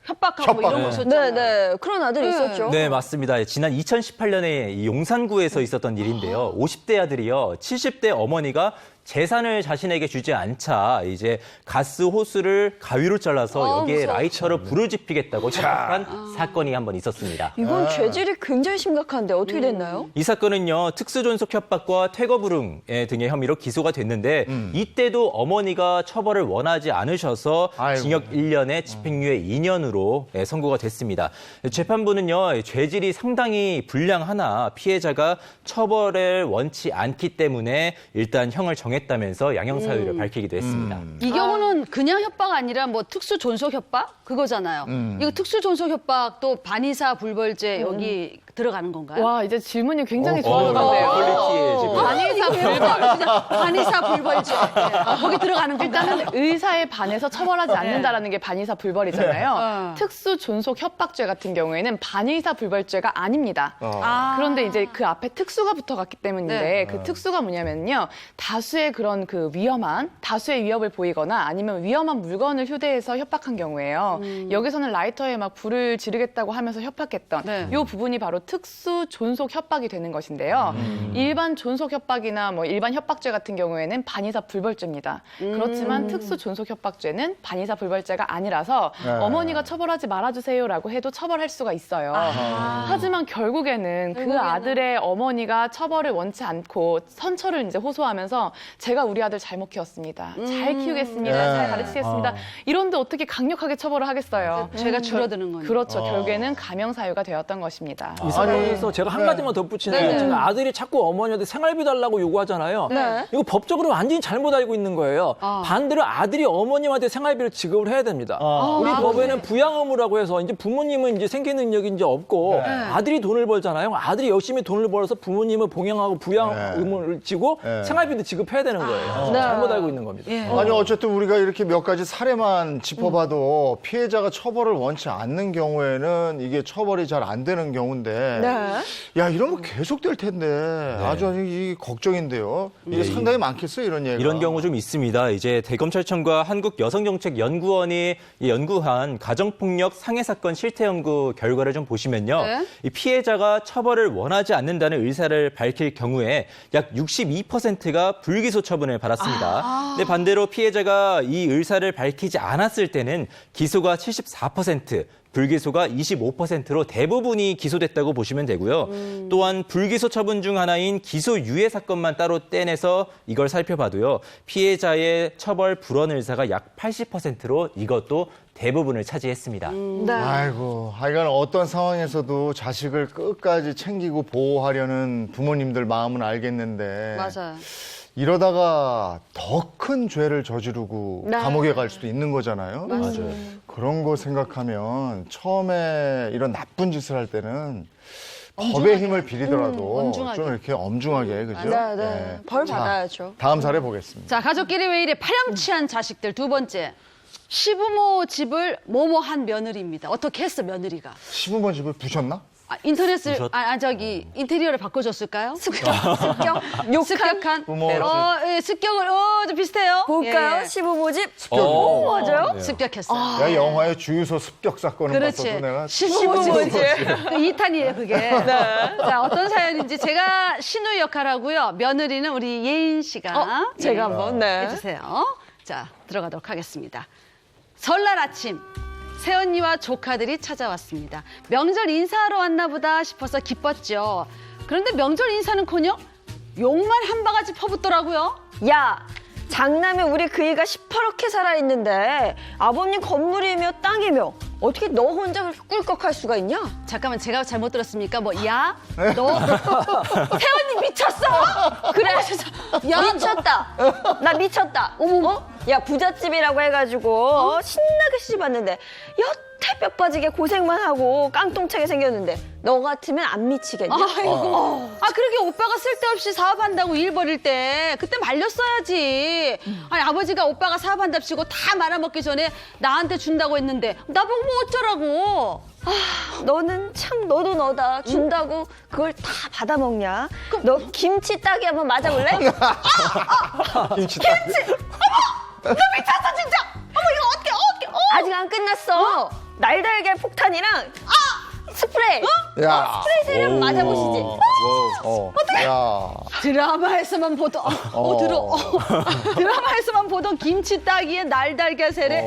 협박하고 뭐 이런 거 있었잖아요.
네. 그런 아들이 있었죠.
네, 맞습니다. 지난 2018년에 이 용산구에서 있었던 일인데요. 50대 아들이요, 70대 어머니가 재산을 자신에게 주지 않자 이제 가스 호스를 가위로 잘라서 여기에
무서워.
라이터로 불을 지피겠다고 협박한 사건이 한 번 있었습니다.
이건 죄질이 굉장히 심각한데 어떻게 됐나요?
이 사건은요, 특수존속 협박과 퇴거불응 등의 혐의로 기소가 됐는데 이때도 어머니가 처벌을 원하지 않으셔서 징역 1년에 집행유예 2년으로 선고가 됐습니다. 재판부는요, 죄질이 상당히 불량하나 피해자가 처벌을 원치 않기 때문에 일단 형을 정했다면서 양형 사유를 밝히기도 했습니다.
이 경우는 그냥 협박 아니라 뭐 특수 존속 협박 그거잖아요. 이거 특수 존속 협박도 반의사 불벌죄 여기 들어가는 건가요?
와, 이제 질문이 굉장히 좋아졌는데요.
퀄리티에 지금.
반의사 불벌, 반의사 불벌죄 거기 들어가는 건가요?
일단은 의사에 반해서 처벌하지 않는다라는 게 반의사 불벌이잖아요. 특수 존속 협박죄 같은 경우에는 반의사 불벌죄가 아닙니다. 그런데 이제 그 앞에 특수가 붙어갔기 때문인데 그 특수가 뭐냐면요, 다수의 그런 그 다수의 위협을 보이거나 아니면 아니면 위험한 물건을 휴대해서 협박한 경우에요. 여기서는 라이터에 막 불을 지르겠다고 하면서 협박했던
네.
이 부분이 바로 특수 존속 협박이 되는 것인데요. 일반 존속 협박이나 뭐 일반 협박죄 같은 경우에는 반의사 불벌죄입니다. 그렇지만 특수 존속 협박죄는 반의사 불벌죄가 아니라서
네.
어머니가 처벌하지 말아주세요라고 해도 처벌할 수가 있어요. 하지만 결국에는 그 아들의 어머니가 처벌을 원치 않고 선처를 이제 호소하면서 제가 우리 아들 잘못 키웠습니다. 잘 키우겠습니다.
네.
잘 가르치겠습니다. 이런데 어떻게 강력하게 처벌을 하겠어요?
죄가 줄어드는 거니까.
그렇죠. 결국에는 감형 사유가 되었던 것입니다.
이 상황에서 제가 한 가지만 덧붙이는 게 제가 아들이 자꾸 어머니한테 생활비 달라고 요구하잖아요.
네.
이거 법적으로 완전히 잘못 알고 있는 거예요. 반대로 아들이 어머님한테 생활비를 지급을 해야 됩니다. 우리 법에는 부양 의무라고 해서 이제 부모님은 이제 생계 능력이 이제 없고 아들이 돈을 벌잖아요. 아들이 열심히 돈을 벌어서 부모님을 봉양하고 부양 의무를 지고 생활비도 지급해야 되는 거예요. 잘못 알고 있는 겁니다.
아니 어쨌든 우리가 이렇게 몇 가지 사례만 짚어봐도 피해자가 처벌을 원치 않는 경우에는 이게 처벌이 잘 안 되는 경우인데 야 이런 거 계속될 텐데 아주 이 걱정인데요. 이게 상당히 많겠어요 이런 얘기가.
이런 경우 좀 있습니다. 이제 대검찰청과 한국여성정책연구원이 연구한 가정폭력 상해 사건 실태 연구 결과를 좀 보시면요.
네.
이 피해자가 처벌을 원하지 않는다는 의사를 밝힐 경우에 약 62%가 불기소 처분을 받았습니다. 근데 반대로 피해자가 이 의사를 밝히지 않았을 때는 기소가 74%, 불기소가 25%로 대부분이 기소됐다고 보시면 되고요. 또한 불기소 처분 중 하나인 기소유예 사건만 따로 떼내서 이걸 살펴봐도요. 피해자의 처벌 불원 의사가 약 80%로 이것도 대부분을 차지했습니다.
아이고, 하여간 어떤 상황에서도 자식을 끝까지 챙기고 보호하려는 부모님들 마음은 알겠는데
맞아요.
이러다가 더 큰 죄를 저지르고 감옥에 갈 수도 있는 거잖아요.
맞아요.
그런 거 생각하면 처음에 이런 나쁜 짓을 할 때는 법의 힘을 빌리더라도
엄중하게.
좀 이렇게 엄중하게, 그죠? 네.
벌
자,
받아야죠.
다음 사례 보겠습니다.
자, 가족끼리 왜 이래 파렴치한 자식들. 두 번째. 시부모 집을 뭐뭐한 며느리입니다. 어떻게 했어, 며느리가?
시부모 집을 부셨나?
인터넷을, 저기, 인테리어를 바꿔줬을까요?
습격?
습격한?
부모 집.
습격을, 좀 비슷해요.
볼까요?
예.
시부모 집?
습격이요?
맞아요?
습격했어요.
내가 영화의 주유소 습격 사건을
그렇지.
봤어도 내가
시부모 집. 그 2탄이에요, 그게. 자, 어떤 사연인지 제가 신우 역할 하고요. 며느리는 우리 예인 씨가
제가 한번,
해주세요. 자, 들어가도록 하겠습니다. 설날 아침 새언니와 조카들이 찾아왔습니다. 명절 인사하러 왔나 보다 싶어서 기뻤죠. 그런데 명절 인사는커녕 욕만 한 바가지 퍼붓더라고요.
야, 장남에 우리 그이가 시퍼렇게 살아있는데 아버님 건물이며 땅이며 어떻게 너 혼자 그렇게 꿀꺽할 수가 있냐?
잠깐만, 제가 잘못 들었습니까? 야, 너
세원이 미쳤어! 그래, 야, 미쳤다. 나 미쳤다. 어머, 야, 부잣집이라고 해가지고 신나게 시집왔는데 여태 뼈 빠지게 고생만 하고 깡통차게 생겼는데 너 같으면 안 미치겠냐?
아이고. 그러게 오빠가 쓸데없이 사업한다고 일 벌일 때 그때 말렸어야지. 아니, 아버지가 오빠가 사업한답시고 다 말아먹기 전에 나한테 준다고 했는데 나보고 뭐 어쩌라고.
너는 참 너도 너다. 준다고 그걸 다 받아먹냐? 너 김치 따기 한번 맞아볼래?
김치 따기.
너 미쳤어 진짜! 어머 이거 어떻게 아직 안 끝났어. 날달걀 폭탄이랑 스프레이.
야.
스프레이 세럼 맞아보시지.
야.
드라마에서만 보던 드라마에서만 보던 김치 따기에 날달걀 세례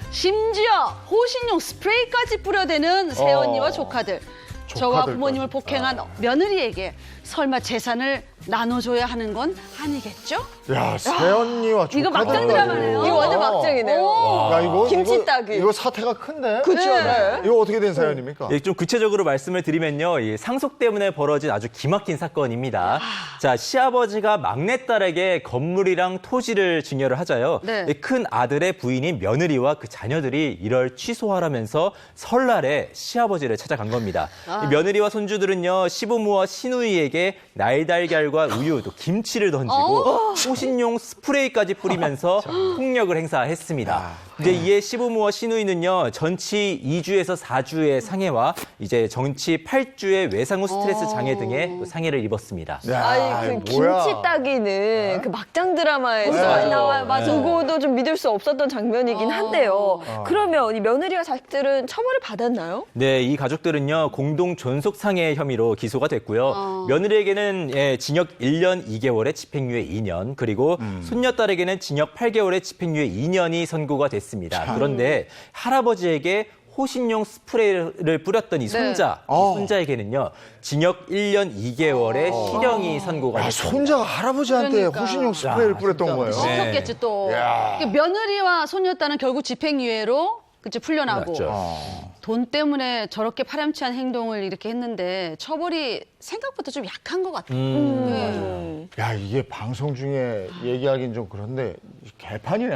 심지어 호신용 스프레이까지 뿌려대는 새언니와 조카들. 저와
조카들까지.
부모님을 복행한 며느리에게 설마 재산을 나눠줘야 하는 건 아니겠죠?
야, 새언니와 조카들.
이거 막장 드라마네요.
이거 완전 막장이네요.
야, 이거
김치 따기.
이거 사태가 큰데?
그쵸, 네.
이거 어떻게 된 사연입니까?
좀 구체적으로 말씀을 드리면요. 이 상속 때문에 벌어진 아주 기막힌 사건입니다. 자, 시아버지가 막내딸에게 건물이랑 토지를 증여를 하자요.
네.
이 큰 아들의 부인인 며느리와 그 자녀들이 이를 취소하라면서 설날에 시아버지를 찾아간 겁니다. 이 며느리와 손주들은요. 시부모와 시누이에게 날달걀과 우유, 또 김치를 던지고 호신용 스프레이까지 뿌리면서 폭력을 행사했습니다. 이제 이에 시부모와 시누이는요, 전치 2주에서 4주의 상해와 이제 정치 8주의 외상후 스트레스 장애 등의 또 상해를 입었습니다.
아이, 그 김치 따기는 그 막장 드라마에서 많이 나와요. 보고도 좀 믿을 수 없었던 장면이긴 한데요. 그러면 이 며느리와 자식들은 처벌을 받았나요?
네, 이 가족들은요 공동 존속 상해 혐의로 기소가 됐고요. 며느리에게는 징역 1년 2개월에 집행유예 2년, 그리고 손녀딸에게는 징역 8개월에 집행유예 2년이 선고가 됐습니다. 그런데 할아버지에게 호신용 스프레이를 뿌렸던 이 손자, 이 손자에게는요 징역 1년 2개월의 실형이 선고가 됐습니다.
손자가 할아버지한테
그러니까.
호신용 스프레이를 뿌렸던 거예요.
시켰겠지 또.
야.
그 며느리와 손녀딸은 결국 집행유예로 그치 풀려나고
풀려났죠.
돈 때문에 저렇게 파렴치한 행동을 이렇게 했는데 처벌이 생각보다 좀 약한 것 같아요. 네.
야, 이게 방송 중에 얘기하긴 좀 그런데 개판이네.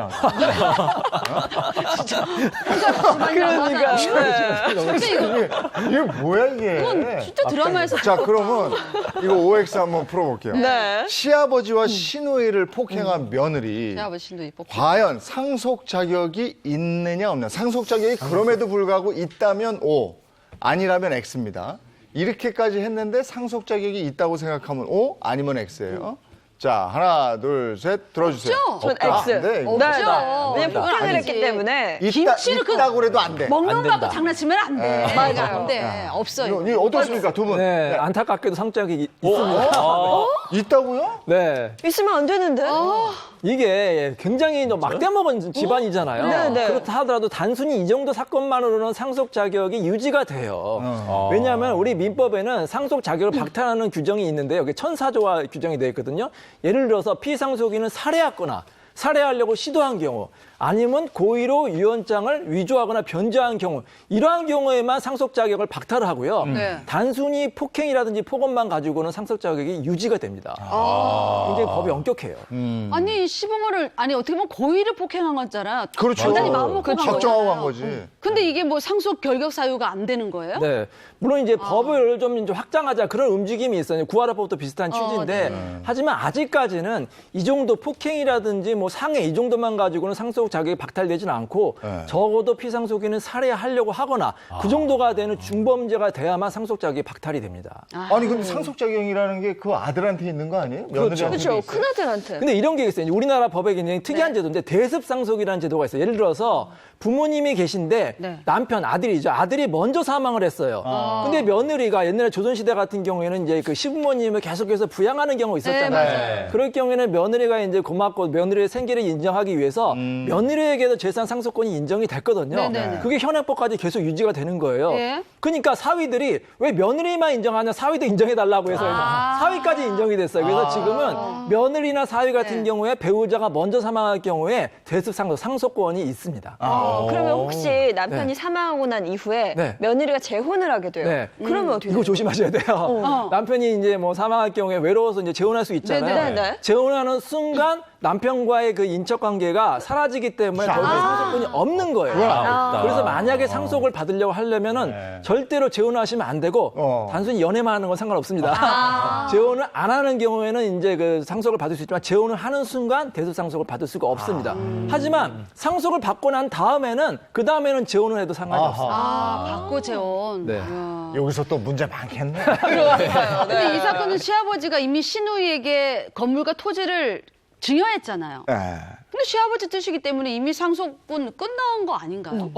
그러니까.
이게 뭐야 이게?
이건 진짜 드라마에서
자, 그러면 이거 OX 한번 풀어볼게요.
네.
시아버지와 시누이를 폭행한 며느리.
아버지 신도 이뻤고.
과연 상속 자격이 있느냐 없느냐. 상속 자격이 그럼에도 불구하고 있다면 O, 아니라면 X입니다. 이렇게까지 했는데 상속 자격이 있다고 생각하면 O, 아니면 X예요. 자, 하나, 둘, 셋, 들어주세요.
없죠?
전 X.
네,
네, 왜냐면 폭행을 했기 때문에.
김치를
있다고 그래도 안 돼.
먹는
안
거 갖고
된다.
장난치면 안 돼.
맞아요.
근데 없어요.
이거 어떻습니까, 두 분?
네, 안타깝게도 상적이 있습니다.
있다고요?
네.
있으면 안 되는데.
이게 굉장히 막대 먹은 집안이잖아요.
네, 네.
그렇다 하더라도 단순히 이 정도 사건만으로는 상속 자격이 유지가 돼요. 왜냐하면 우리 민법에는 상속 자격을 박탈하는 규정이 있는데 여기 1004조와 규정이 되어 있거든요. 예를 들어서 피상속인은 살해했거나 살해하려고 시도한 경우, 아니면 고의로 유언장을 위조하거나 변조한 경우, 이러한 경우에만 상속 자격을 박탈을 하고요.
네.
단순히 폭행이라든지 폭언만 가지고는 상속 자격이 유지가 됩니다. 굉장히 법이 엄격해요.
아니 시부모를 아니 어떻게 보면 고의를 폭행한 거잖아.
그렇죠.
단단히 마음 먹고 간
작정하고
거잖아요.
간 거지.
근데 이게 뭐 상속 결격 사유가 안 되는 거예요?
네. 물론 이제 법을 좀 이제 확장하자 그런 움직임이 있어요. 구하라법도 비슷한 취지인데 하지만 아직까지는 이 정도 폭행이라든지 뭐 상해 이 정도만 가지고는 상속 자격이 박탈되지는 않고 적어도 피상속인은 살해하려고 하거나 그 정도가 되는 중범죄가 돼야만 상속 자격이 박탈이 됩니다.
아니, 근데 상속 자격이라는 게 그 아들한테 있는 거 아니에요? 며느리한테
그렇죠.
있어요?
큰아들한테.
근데 이런 게 있어요. 우리나라 법에 굉장히 특이한 제도인데 대습상속이라는 제도가 있어요. 예를 들어서 부모님이 계신데
네.
남편, 아들이죠. 아들이 먼저 사망을 했어요. 근데 며느리가 옛날에 조선시대 같은 경우에는 이제 그 시부모님을 계속해서 부양하는 경우가 있었잖아요.
맞아요.
그럴 경우에는 며느리가 이제 고맙고 며느리의 생계를 인정하기 위해서 며느리에게도 재산 상속권이 인정이 됐거든요.
네네네.
그게 현행법까지 계속 유지가 되는 거예요.
예.
그러니까 사위들이 왜 며느리만 인정하냐, 사위도 인정해달라고 해서 사위까지 인정이 됐어요. 그래서 지금은 며느리나 사위 같은 경우에 배우자가 먼저 사망할 경우에 대습상속, 상속권이 있습니다.
그러면 혹시 남편이
네.
사망하고 난 이후에
네.
며느리가 재혼을 하게 돼요.
네.
그러면 어떻게 돼요?
이거 조심하셔야 돼요. 남편이 이제 뭐 사망할 경우에 외로워서 이제 재혼할 수 있잖아요.
네네.
재혼하는 순간 남편과의 그 인척 관계가 사라지기 때문에 더 이상 상속권이 없는 거예요. 그래서 만약에 상속을 받으려고 하려면은 절대로 재혼하시면 안 되고 단순히 연애만 하는 건 상관없습니다. 재혼을 안 하는 경우에는 이제 그 상속을 받을 수 있지만 재혼을 하는 순간 대습 상속을 받을 수가 없습니다. 하지만 상속을 받고 난 다음에는 그 다음에는 재혼을 해도 상관이 없습니다.
받고 재혼.
네.
여기서 또 문제 많겠네.
근데 이 사건은 시아버지가 이미 시누이에게 건물과 토지를 증여했잖아요.
네.
근데 시아버지 뜻이기 때문에 이미 상속분 끝난 거 아닌가요?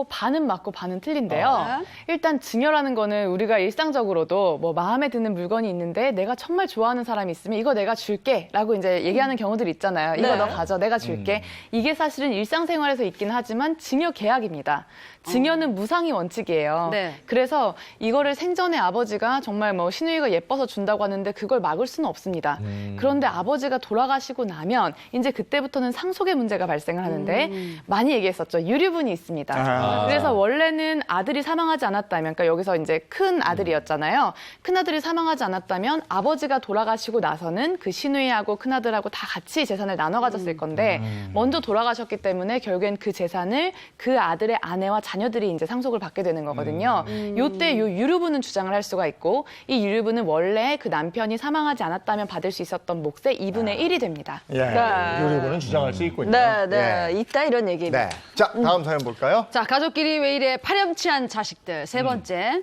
반은 맞고 반은 틀린데요.
네.
일단 증여라는 거는 우리가 일상적으로도 뭐 마음에 드는 물건이 있는데 내가 정말 좋아하는 사람이 있으면 이거 내가 줄게라고 이제 얘기하는 경우들이 있잖아요. 이거
네.
너 가져, 내가 줄게. 이게 사실은 일상생활에서 있긴 하지만 증여 계약입니다. 증여는 무상이 원칙이에요.
네.
그래서 이거를 생전에 아버지가 정말 뭐 시누이가 예뻐서 준다고 하는데 그걸 막을 수는 없습니다. 그런데 아버지가 돌아가시고 나면 이제 그때부터는 상속의 문제가 발생을 하는데 많이 얘기했었죠. 유류분이 있습니다. 그래서 원래는 아들이 사망하지 않았다면, 그러니까 여기서 이제 큰 아들이었잖아요. 큰 아들이 사망하지 않았다면 아버지가 돌아가시고 나서는 그 시누이하고 큰 아들하고 다 같이 재산을 나눠 가졌을 건데 먼저 돌아가셨기 때문에 결국엔 그 재산을 그 아들의 아내와 자녀들이 이제 상속을 받게 되는 거거든요. 요때 요 유류분은 주장을 할 수가 있고 이 유류분은 원래 그 남편이 사망하지 않았다면 받을 수 있었던 몫의 2분의 1이 됩니다.
예. 요리고는 주장할 수 있군요.
네, 네.
예.
있다 이런 얘기입니다.
네. 자, 다음 사연 볼까요?
자, 가족끼리 왜 이래 파렴치한 자식들. 세 번째.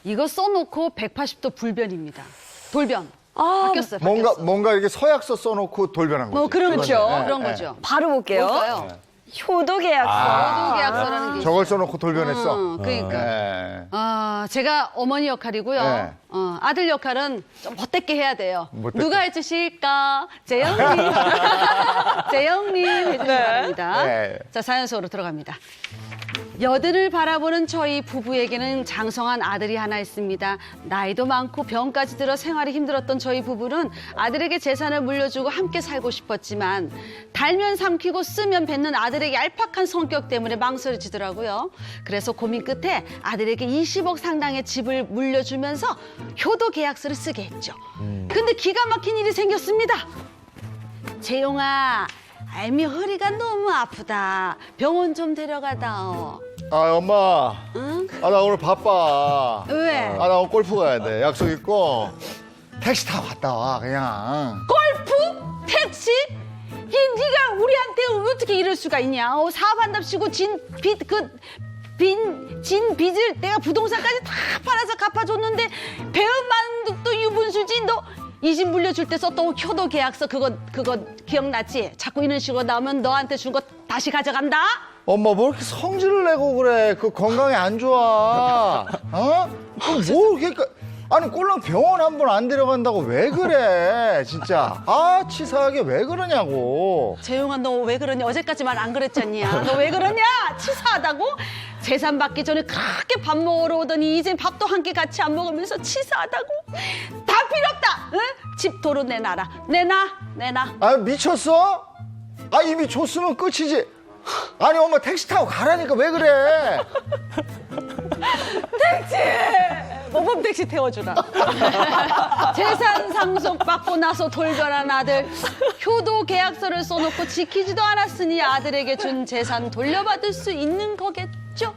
이거 써놓고 180도 불변입니다. 돌변.
아,
바뀌었어요. 바뀌었어.
뭔가 이렇게 서약서 써놓고 돌변한 거죠.
뭐 그런 거죠.
네,
그런
네.
거죠.
바로 볼게요.
뭘까요?
효도계약서.
효도계약서라는 게 있어요.
저걸 써놓고 돌변했어.
그러니까.
네.
제가 어머니 역할이고요.
네.
아들 역할은 좀 못되게 해야 돼요.
못되게.
누가 해주실까? 재영님. 재영님 해주시기 바랍니다.
네.
자, 사연 속으로 들어갑니다. 여든을 바라보는 저희 부부에게는 장성한 아들이 하나 있습니다. 나이도 많고 병까지 들어 생활이 힘들었던 저희 부부는 아들에게 재산을 물려주고 함께 살고 싶었지만 달면 삼키고 쓰면 뱉는 아들에게 얄팍한 성격 때문에 망설여지더라고요. 그래서 고민 끝에 아들에게 20억 상당의 집을 물려주면서 효도 계약서를 쓰게 했죠. 근데 기가 막힌 일이 생겼습니다. 재용아, 알미 허리가 너무 아프다. 병원 좀 데려가다오.
아, 엄마.
응?
아, 나 오늘 바빠.
왜?
아, 나 오늘 골프 가야 돼. 약속 있고. 택시 타고 갔다 와, 그냥.
골프? 택시? 네가 우리한테 어떻게 이럴 수가 있냐? 사업한답시고 진 빚을 내가 부동산까지 다 팔아서 갚아줬는데 배은만도 유분수지. 너 이 집 물려줄 때 썼던 효도 계약서 그거 기억나지? 자꾸 이런 식으로 나오면 너한테 준 거 다시 가져간다?
엄마, 뭐 이렇게 성질을 내고 그래. 그 건강에 안 좋아. 어? 뭐 이렇게. 아니, 꼴랑 병원 한 번 안 데려간다고 왜 그래, 진짜. 아, 치사하게 왜 그러냐고.
재용아, 너 왜 그러냐? 어제까지만 안 그랬잖냐? 너 왜 그러냐? 치사하다고? 재산 받기 전에 그렇게 밥 먹으러 오더니 이젠 밥도 한 끼 같이 안 먹으면서 치사하다고? 다 필요 없다! 응? 집 도로 내놔라. 내놔.
아, 미쳤어? 아, 이미 줬으면 끝이지. 아니, 엄마 택시 타고 가라니까 왜 그래?
모범 택시 태워주라. 재산 상속 받고 나서 돌변한 아들. 효도 계약서를 써놓고 지키지도 않았으니 아들에게 준 재산 돌려받을 수 있는 거겠죠?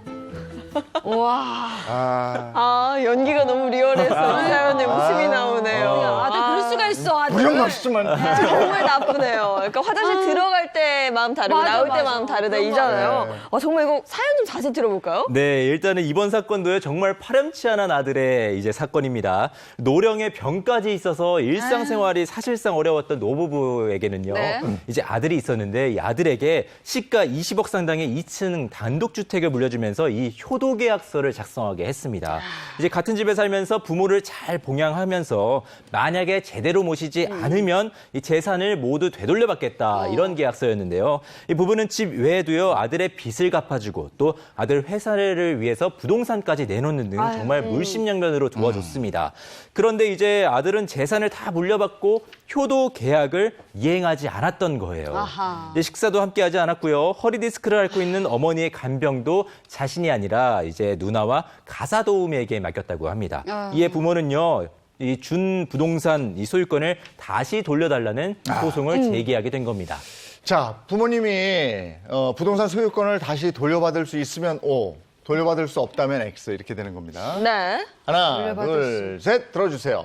와.
아, 연기가 너무 리얼해서 이 사연에 웃음이 나오네요.
아들 그럴 수가 있어. 아들.
무령각시만.
정말 나쁘네요. 그러니까 화장실 들어갈 때 마음 다르고
맞아,
나올 때
맞아.
마음 다르다
그런 거
이잖아요.
같아요.
정말 이거 사연 좀 자세히 들어볼까요?
네, 일단은 이번 사건도요, 정말 파렴치 않은 아들의 이제 사건입니다. 노령의 병까지 있어서 일상생활이 사실상 어려웠던 노부부에게는요,
네.
이제 아들이 있었는데 이 아들에게 시가 20억 상당의 2층 단독주택을 물려주면서 이 효도계약서를 작성하게 했습니다. 이제 같은 집에 살면서 부모를 잘 봉양하면서 만약에 제대로 모시지 않으면 이 재산을 모두 되돌려받겠다, 이런 계약서였는데요. 이 부부는 집 외에도요, 아들의 빚을 갚아주고 또 아들 회사를 위해서 부동산까지 내놓는 등 정말 물심양면으로 도와줬습니다. 그런데 이제 아들은 재산을 다 물려받고 효도 계약을 이행하지 않았던 거예요.
아하.
이제 식사도 함께하지 않았고요. 허리 디스크를 앓고 있는 어머니의 간병도 자신이 아니라 이제 누나와 가사 도우미에게 맡겼다고 합니다. 이에 부모는요, 이 준 부동산 이 소유권을 다시 돌려달라는 소송을 제기하게 된 겁니다.
자, 부모님이 부동산 소유권을 다시 돌려받을 수 있으면 O, 돌려받을 수 없다면 X 이렇게 되는 겁니다.
네.
하나, 둘, 셋 들어주세요.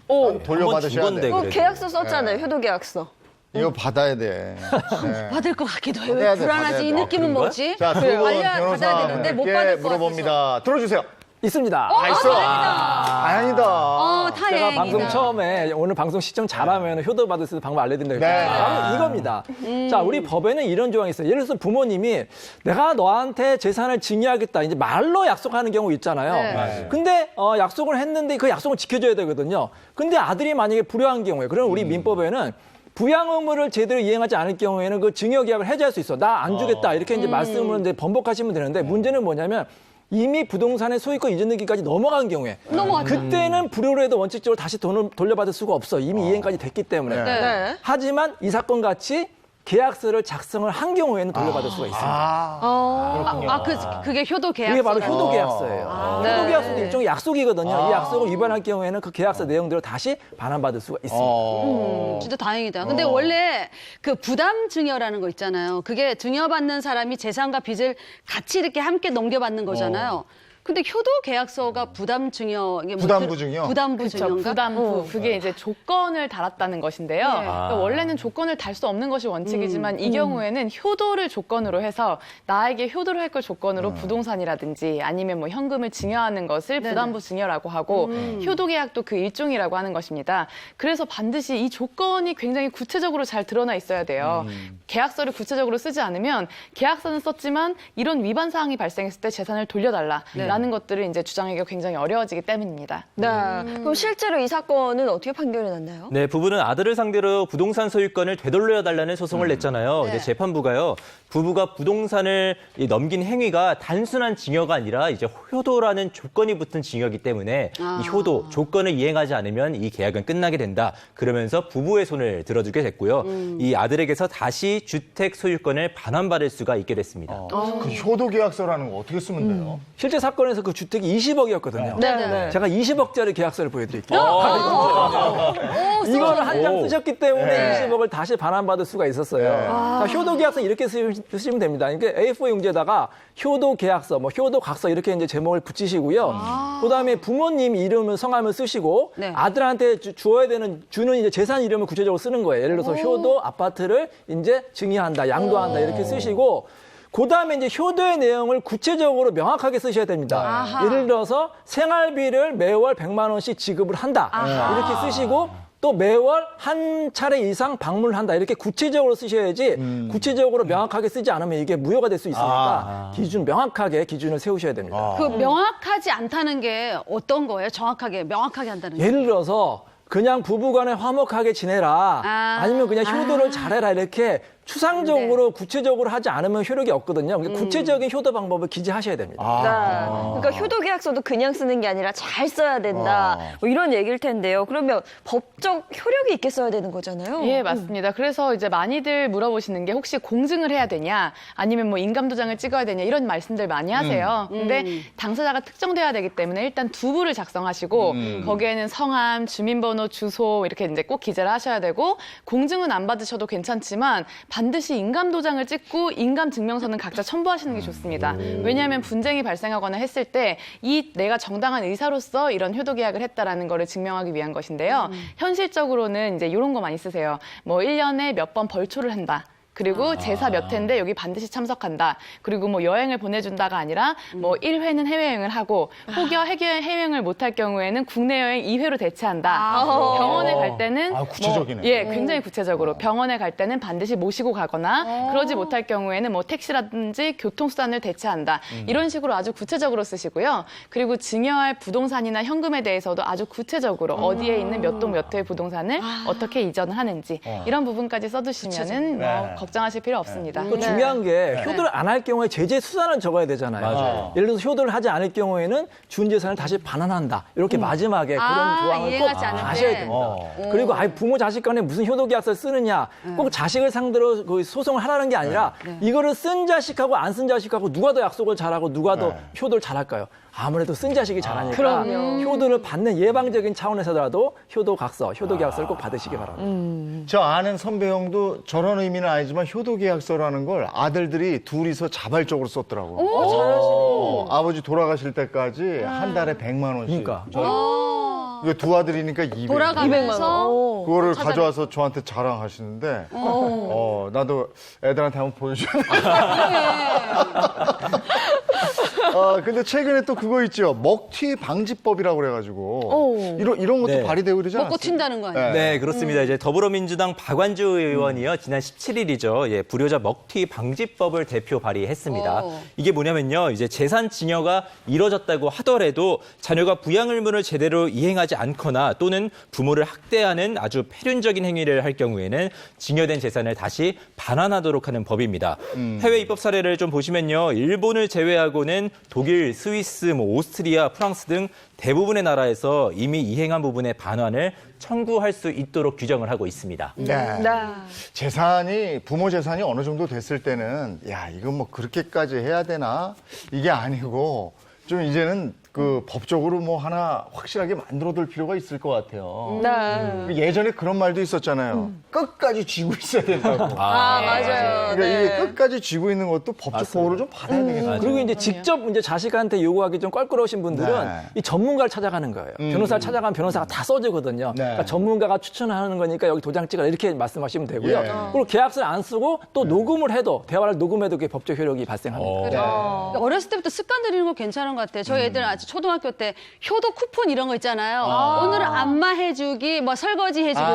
오.
돌려받으셔야
한번 준
돼.
건데.
그 계약서 썼잖아요. 효도계약서.
이거 받아야 돼. 네.
받을 것 같기도 해요.
받아야
왜
돼, 받아야
불안하지?
돼.
이 느낌은
그런가요?
뭐지?
자, 두 분
받아야 되는데 못 받을
변호사님께
것 같아서.
물어봅니다. 들어주세요.
있습니다.
있어. 다행이다.
다행이다.
제가 방송 처음에 오늘 방송 시청 잘하면 효도 받을 수 있는 방법 알려드린다고
네.
했잖아요. 바로 이겁니다. 자, 우리 법에는 이런 조항이 있어요. 예를 들어서 부모님이 내가 너한테 재산을 증여하겠다. 이제 말로 약속하는 경우 있잖아요.
네.
맞아요.
근데 약속을 했는데 그 약속을 지켜줘야 되거든요. 근데 아들이 만약에 불효한 경우에 그럼 우리 민법에는 부양 의무를 제대로 이행하지 않을 경우에는 그 증여 계약을 해지할 수 있어. 나 안 주겠다. 이렇게 이제 말씀을 이제 번복하시면 되는데 문제는 뭐냐면 이미 부동산의 소유권 이전되기까지 넘어간 경우에 그때는 불효로 해도 원칙적으로 다시 돈을 돌려받을 수가 없어. 이미 이행까지 됐기 때문에.
네.
하지만 이 사건 같이 계약서를 작성을 한 경우에는 돌려받을 수가 있습니다.
그게 효도 계약서.
그게 바로 효도 계약서예요.
네.
효도 계약서도 일종의 약속이거든요. 이 약속을 위반할 경우에는 그 계약서 내용대로 다시 반환받을 수가 있습니다.
진짜 다행이다. 근데 원래 그 부담 증여라는 거 있잖아요. 그게 증여받는 사람이 재산과 빚을 같이 이렇게 함께 넘겨받는 거잖아요. 근데 효도 계약서가 부담 증여 이게 뭐
부담부 증여?
부담부
그렇죠.
증여인가?
부담부. 그게 이제 조건을 달았다는 것인데요.
네.
그러니까 원래는 조건을 달 수 없는 것이 원칙이지만 이 경우에는 효도를 조건으로 해서 나에게 효도를 할 걸 조건으로 부동산이라든지 아니면 뭐 현금을 증여하는 것을 부담부 증여라고 하고 효도 계약도 그 일종이라고 하는 것입니다. 그래서 반드시 이 조건이 굉장히 구체적으로 잘 드러나 있어야 돼요. 계약서를 구체적으로 쓰지 않으면 계약서는 썼지만 이런 위반 사항이 발생했을 때 재산을 돌려달라라는 것들을 이제 주장하기가 굉장히 어려워지기 때문입니다.
네. 그럼 실제로 이 사건은 어떻게 판결이 났나요?
네, 부부는 아들을 상대로 부동산 소유권을 되돌려달라는 소송을 냈잖아요.
네.
이제 재판부가요, 부부가 부동산을 넘긴 행위가 단순한 증여가 아니라 이제 효도라는 조건이 붙은 증여이기 때문에 이 효도 조건을 이행하지 않으면 이 계약은 끝나게 된다. 그러면서 부부의 손을 들어주게 됐고요. 이 아들에게서 다시 주택 소유권을 반환받을 수가 있게 됐습니다.
그 효도 계약서라는 거 어떻게 쓰면 돼요?
실제 사건에서 그 주택이 20억이었거든요.
네.
제가 20억짜리 계약서를 보여드릴게요. 이거를 한 장
오.
쓰셨기 때문에
네.
20억을 다시 반환받을 수가 있었어요.
네.
자, 효도 계약서 이렇게 쓰시면 됩니다. 그러니까 A4 용지에다가 효도 계약서, 뭐 효도 각서 이렇게 이제 제목을 붙이시고요. 그다음에 부모님 이름을 성함을 쓰시고
네.
아들한테 주어야 되는 주는 이제 재산 이름을 구체적으로 쓰는 거예요. 예를 들어서 효도 아파트를 이제 증여한다, 양도한다 이렇게 쓰시고. 그다음에 이제 효도의 내용을 구체적으로 명확하게 쓰셔야 됩니다.
아하.
예를 들어서 생활비를 매월 100만 원씩 지급을 한다. 이렇게 쓰시고 또 매월 한 차례 이상 방문을 한다. 이렇게 구체적으로 쓰셔야지 구체적으로 명확하게 쓰지 않으면 이게 무효가 될 수 있으니까 명확하게 기준을 세우셔야 됩니다.
그 명확하지 않다는 게 어떤 거예요? 정확하게 명확하게 한다는 게.
예를 들어서 그냥 부부간에 화목하게 지내라. 아니면 그냥 효도를 잘해라. 이렇게 추상적으로 구체적으로 하지 않으면 효력이 없거든요. 구체적인 효도 방법을 기재하셔야 됩니다.
네. 그러니까 효도 계약서도 그냥 쓰는 게 아니라 잘 써야 된다. 뭐 이런 얘기일 텐데요. 그러면 법적 효력이 있게 써야 되는 거잖아요.
예, 맞습니다. 그래서 이제 많이들 물어보시는 게 혹시 공증을 해야 되냐, 아니면 뭐 인감도장을 찍어야 되냐 이런 말씀들 많이 하세요. 근데 당사자가 특정돼야 되기 때문에 일단 두부를 작성하시고 거기에는 성함, 주민번호, 주소 이렇게 이제 꼭 기재를 하셔야 되고 공증은 안 받으셔도 괜찮지만 반드시 인감도장을 찍고 인감증명서는 각자 첨부하시는 게 좋습니다. 왜냐하면 분쟁이 발생하거나 했을 때 이 내가 정당한 의사로서 이런 효도 계약을 했다라는 거를 증명하기 위한 것인데요. 현실적으로는 이제 이런 거 많이 쓰세요. 뭐 1년에 몇 번 벌초를 한다. 그리고 제사 몇 회인데 여기 반드시 참석한다. 그리고 뭐 여행을 보내준다가 아니라 뭐 1회는 해외여행을 하고 혹여 해외여행을 못할 경우에는 국내 여행 2회로 대체한다. 병원에 갈 때는
구체적이네.
뭐, 예, 굉장히 구체적으로 병원에 갈 때는 반드시 모시고 가거나 그러지 못할 경우에는 뭐 택시라든지 교통수단을 대체한다. 이런 식으로 아주 구체적으로 쓰시고요. 그리고 증여할 부동산이나 현금에 대해서도 아주 구체적으로 어디에 있는 몇 동 몇 호의 부동산을 어떻게 이전을 하는지 이런 부분까지 써두시면은 뭐 걱정하실 필요 없습니다.
또 중요한 게 효도를 안 할 경우에 제재 수단을 적어야 되잖아요.
맞아요.
예를 들어서 효도를 하지 않을 경우에는 준 재산을 다시 반환한다. 이렇게 마지막에 그런 조항을 꼭
이해하지 않을
하셔야
때.
됩니다. 그리고 부모 자식 간에 무슨 효도 계약서를 쓰느냐. 꼭 자식을 상대로 그 소송을 하라는 게 아니라 이거를 쓴 자식하고 안 쓴 자식하고 누가 더 약속을 잘하고 누가 더 효도를 잘할까요? 아무래도 쓴 자식이 잘하니까 효도를 받는 예방적인 차원에서라도 효도 각서, 효도 계약서를 꼭 받으시기 바랍니다.
저 아는 선배 형도 저런 의미는 아니지만 효도 계약서라는 걸 아들들이 둘이서 자발적으로 썼더라고. 잘하시네. 아버지 돌아가실 때까지 한 달에 100만 원씩.
그러니까.
이거 두 아들이니까 200.
돌아가면서
그거를 가져와서 저한테 자랑하시는데 나도 애들한테 한번 보여줘야 돼. 근데 최근에 또 그거 있죠. 먹튀 방지법이라고 그래가지고 이런 것도
네.
발의되고 그러지 않았어요?
먹고 튄다는 거 아니에요?
네, 그렇습니다. 이제 더불어민주당 박완주 의원이요, 지난 17일이죠. 예, 불효자 먹튀 방지법을 대표 발의했습니다. 이게 뭐냐면요, 이제 재산 증여가 이뤄졌다고 하더라도 자녀가 부양 의무를 제대로 이행하지 않거나 또는 부모를 학대하는 아주 폐륜적인 행위를 할 경우에는 증여된 재산을 다시 반환하도록 하는 법입니다. 해외 입법 사례를 좀 보시면요, 일본을 제외하고는 독일, 스위스, 오스트리아, 프랑스 등 대부분의 나라에서 이미 이행한 부분의 반환을 청구할 수 있도록 규정을 하고 있습니다.
네. 재산이 부모 재산이 어느 정도 됐을 때는 야 이건 뭐 그렇게까지 해야 되나 이게 아니고 좀 이제는 그 법적으로 뭐 하나 확실하게 만들어둘 필요가 있을 것 같아요.
네.
예전에 그런 말도 있었잖아요. 끝까지 쥐고 있어야 된다고.
맞아요.
그러니까
네.
이게 끝까지 쥐고 있는 것도 법적 보호를 좀 받아야 되겠네요.
그리고 이제 직접 이제 자식한테 요구하기 좀 껄끄러우신 분들은
네.
이 전문가를 찾아가는 거예요. 변호사를 찾아가면 변호사가 다 써주거든요.
네.
그러니까 전문가가 추천하는 거니까 여기 도장 찍어라 이렇게 말씀하시면 되고요.
예.
그리고 계약서를 안 쓰고 또 녹음을 해도 대화를 녹음해도 그게 법적 효력이 발생합니다.
그러니까 어렸을 때부터 습관 들이는 거 괜찮은 것 같아요. 저희 애들은 아직 초등학교 때 효도 쿠폰 이런 거 있잖아요. 오늘은 안마 해주기, 뭐 설거지 해주기.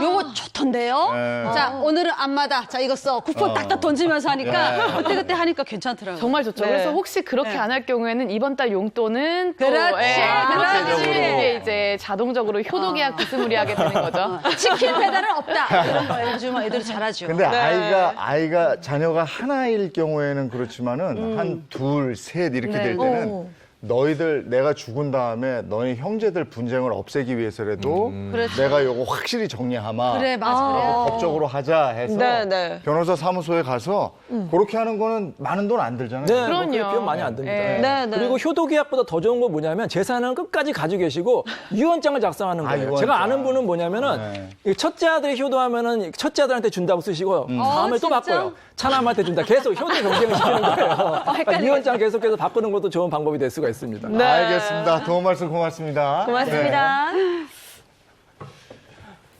요거 좋던데요?
네.
자, 오늘은 안마다. 자, 이거 써. 쿠폰 딱딱 던지면서 하니까 그때그때 하니까 괜찮더라고요.
정말 좋죠.
네.
그래서 혹시 그렇게 안 할 경우에는 이번 달 용돈은 또
그렇지,
그렇게
그렇지.
이게 이제 자동적으로 효도 계약 비스무리하게 되는 거죠.
치킨 배달은 없다. 이런 거 요즘 애들이 잘하죠.
근데 아이가 자녀가 하나일 경우에는 그렇지만은 한 둘, 셋 이렇게 될 때는 너희들 내가 죽은 다음에 너희 형제들 분쟁을 없애기 위해서라도
그렇지.
내가 요거 확실히 정리하마.
그래, 맞아. 그래요.
법적으로 하자 해서
네, 네.
변호사 사무소에 가서 그렇게 하는 거는 많은 돈 안 들잖아요.
네,
그럼요.
뭐 그게 비용 많이 안 듭니다.
네.
네, 네.
그리고 효도 계약보다 더 좋은 건 뭐냐면 재산은 끝까지 가지고 계시고 유언장을 작성하는 거예요.
유언장.
제가 아는 분은 뭐냐면은 이 첫째 아들이 효도하면은 첫째 아들한테 준다고 쓰시고 다음에 또
진짜?
바꿔요. 차남한테 준다. 계속 효도 경쟁을 시키는 거예요. 그러니까 유언장 계속해서 바꾸는 것도 좋은 방법이 될 수가 있습니다.
알겠습니다. 도움 말씀 고맙습니다.
고맙습니다.
네.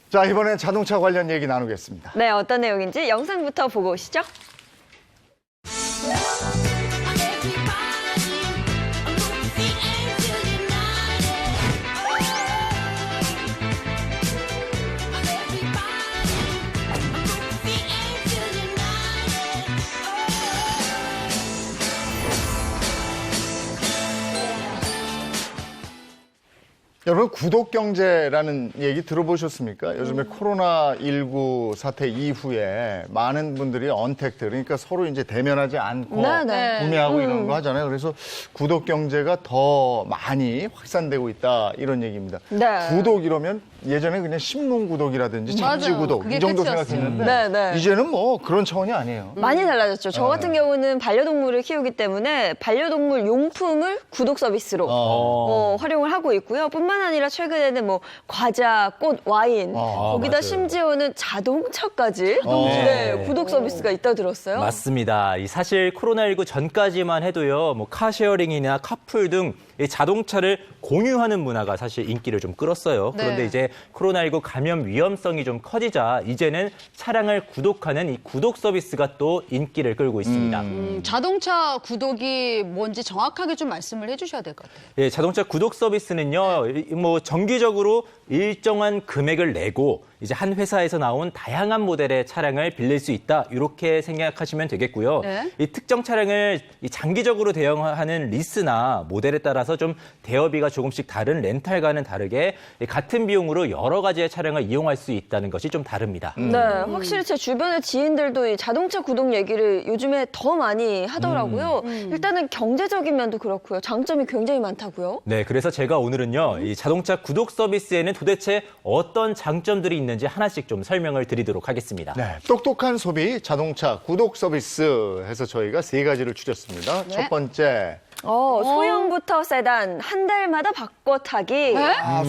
자, 이번엔 자동차 관련 얘기 나누겠습니다.
네, 어떤 내용인지 영상부터 보고 오시죠.
여러분 구독경제라는 얘기 들어보셨습니까? 요즘에 코로나19 사태 이후에 많은 분들이 언택트, 그러니까 서로 이제 대면하지 않고
네, 네.
구매하고 이런 거 하잖아요. 그래서 구독경제가 더 많이 확산되고 있다 이런 얘기입니다.
네.
구독 이러면 예전에 그냥 신문 구독이라든지 잡지
맞아요.
구독
그게
이 정도
끝이었어요.
생각했는데
네, 네.
이제는 뭐 그런 차원이 아니에요.
많이 달라졌죠. 저 같은 경우는 반려동물을 키우기 때문에 반려동물 용품을 구독 서비스로 활용을 하고 있고요. 뿐만 아니라 최근에는 뭐 과자, 꽃, 와인, 거기다
맞아요.
심지어는 자동차까지 네, 구독 서비스가 있다 들었어요.
맞습니다. 이 사실 코로나19 전까지만 해도요, 뭐 카쉐어링이나 카풀 등 이 자동차를 공유하는 문화가 사실 인기를 좀 끌었어요.
네.
그런데 이제 코로나19 감염 위험성이 좀 커지자 이제는 차량을 구독하는 이 구독 서비스가 또 인기를 끌고 있습니다.
자동차 구독이 뭔지 정확하게 좀 말씀을 해주셔야 될 것 같아요.
예, 자동차 구독 서비스는요, 뭐 정기적으로 일정한 금액을 내고 이제 한 회사에서 나온 다양한 모델의 차량을 빌릴 수 있다 이렇게 생각하시면 되겠고요.
네.
이 특정 차량을 이 장기적으로 대여하는 리스나 모델에 따라서 좀 대여비가 조금씩 다른 렌탈과는 다르게 이 같은 비용으로 여러 가지의 차량을 이용할 수 있다는 것이 좀 다릅니다.
네, 확실히 제 주변의 지인들도 이 자동차 구독 얘기를 요즘에 더 많이 하더라고요. 일단은 경제적인 면도 그렇고요. 장점이 굉장히 많다고요.
네, 그래서 제가 오늘은요, 이 자동차 구독 서비스에는 도대체 어떤 장점들이 있는지 하나씩 좀 설명을 드리도록 하겠습니다.
네, 똑똑한 소비 자동차 구독 서비스 해서 저희가 세 가지를 추렸습니다. 첫 번째.
소형부터 세단 한 달마다 바꿔 타기.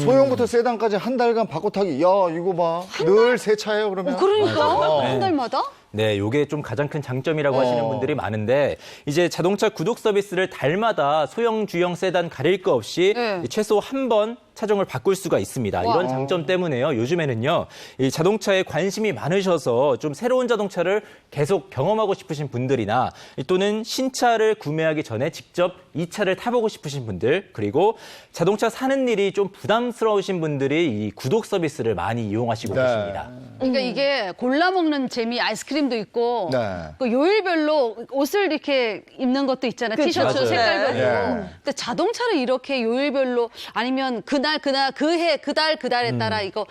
소형부터 세단까지 한 달간 바꿔 타기. 야, 이거 봐. 늘 새 차예요, 그러면.
그러니까 한 달마다?
네, 요게 좀 가장 큰 장점이라고 하시는 분들이 많은데 이제 자동차 구독 서비스를 달마다 소형, 주형, 세단 가릴 거 없이
네.
최소 한 번 차종을 바꿀 수가 있습니다. 이런 장점 때문에요. 요즘에는요, 이 자동차에 관심이 많으셔서 좀 새로운 자동차를 계속 경험하고 싶으신 분들이나 또는 신차를 구매하기 전에 직접 이 차를 타보고 싶으신 분들, 그리고 자동차 사는 일이 좀 부담스러우신 분들이 이 구독 서비스를 많이 이용하시고 계십니다.
그러니까 이게 골라 먹는 재미, 아이스크림도 있고
네.
그 요일별로 옷을 이렇게 입는 것도 있잖아요. 티셔츠
맞아요.
색깔별로.
네.
근데 자동차를 이렇게 요일별로 아니면 그날 그해 그달에 따라 이거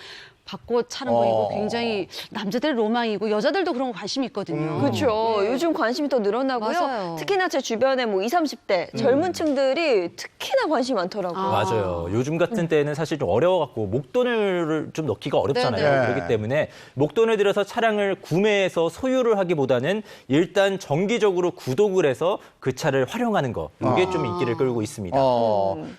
받고 차는 거 이거 굉장히 남자들의 로망이고 여자들도 그런 거 관심이 있거든요.
그렇죠. 요즘 관심이 더 늘어나고요.
맞아요.
특히나 제 주변에 뭐 20, 30대 젊은 층들이 특히나 관심이 많더라고요.
맞아요. 요즘 같은 때는 사실 좀 어려워갖고 목돈을 좀 넣기가 어렵잖아요.
네네.
그렇기 때문에 목돈을 들여서 차량을 구매해서 소유를 하기보다는 일단 정기적으로 구독을 해서 그 차를 활용하는 거. 이게 좀 인기를 끌고 있습니다.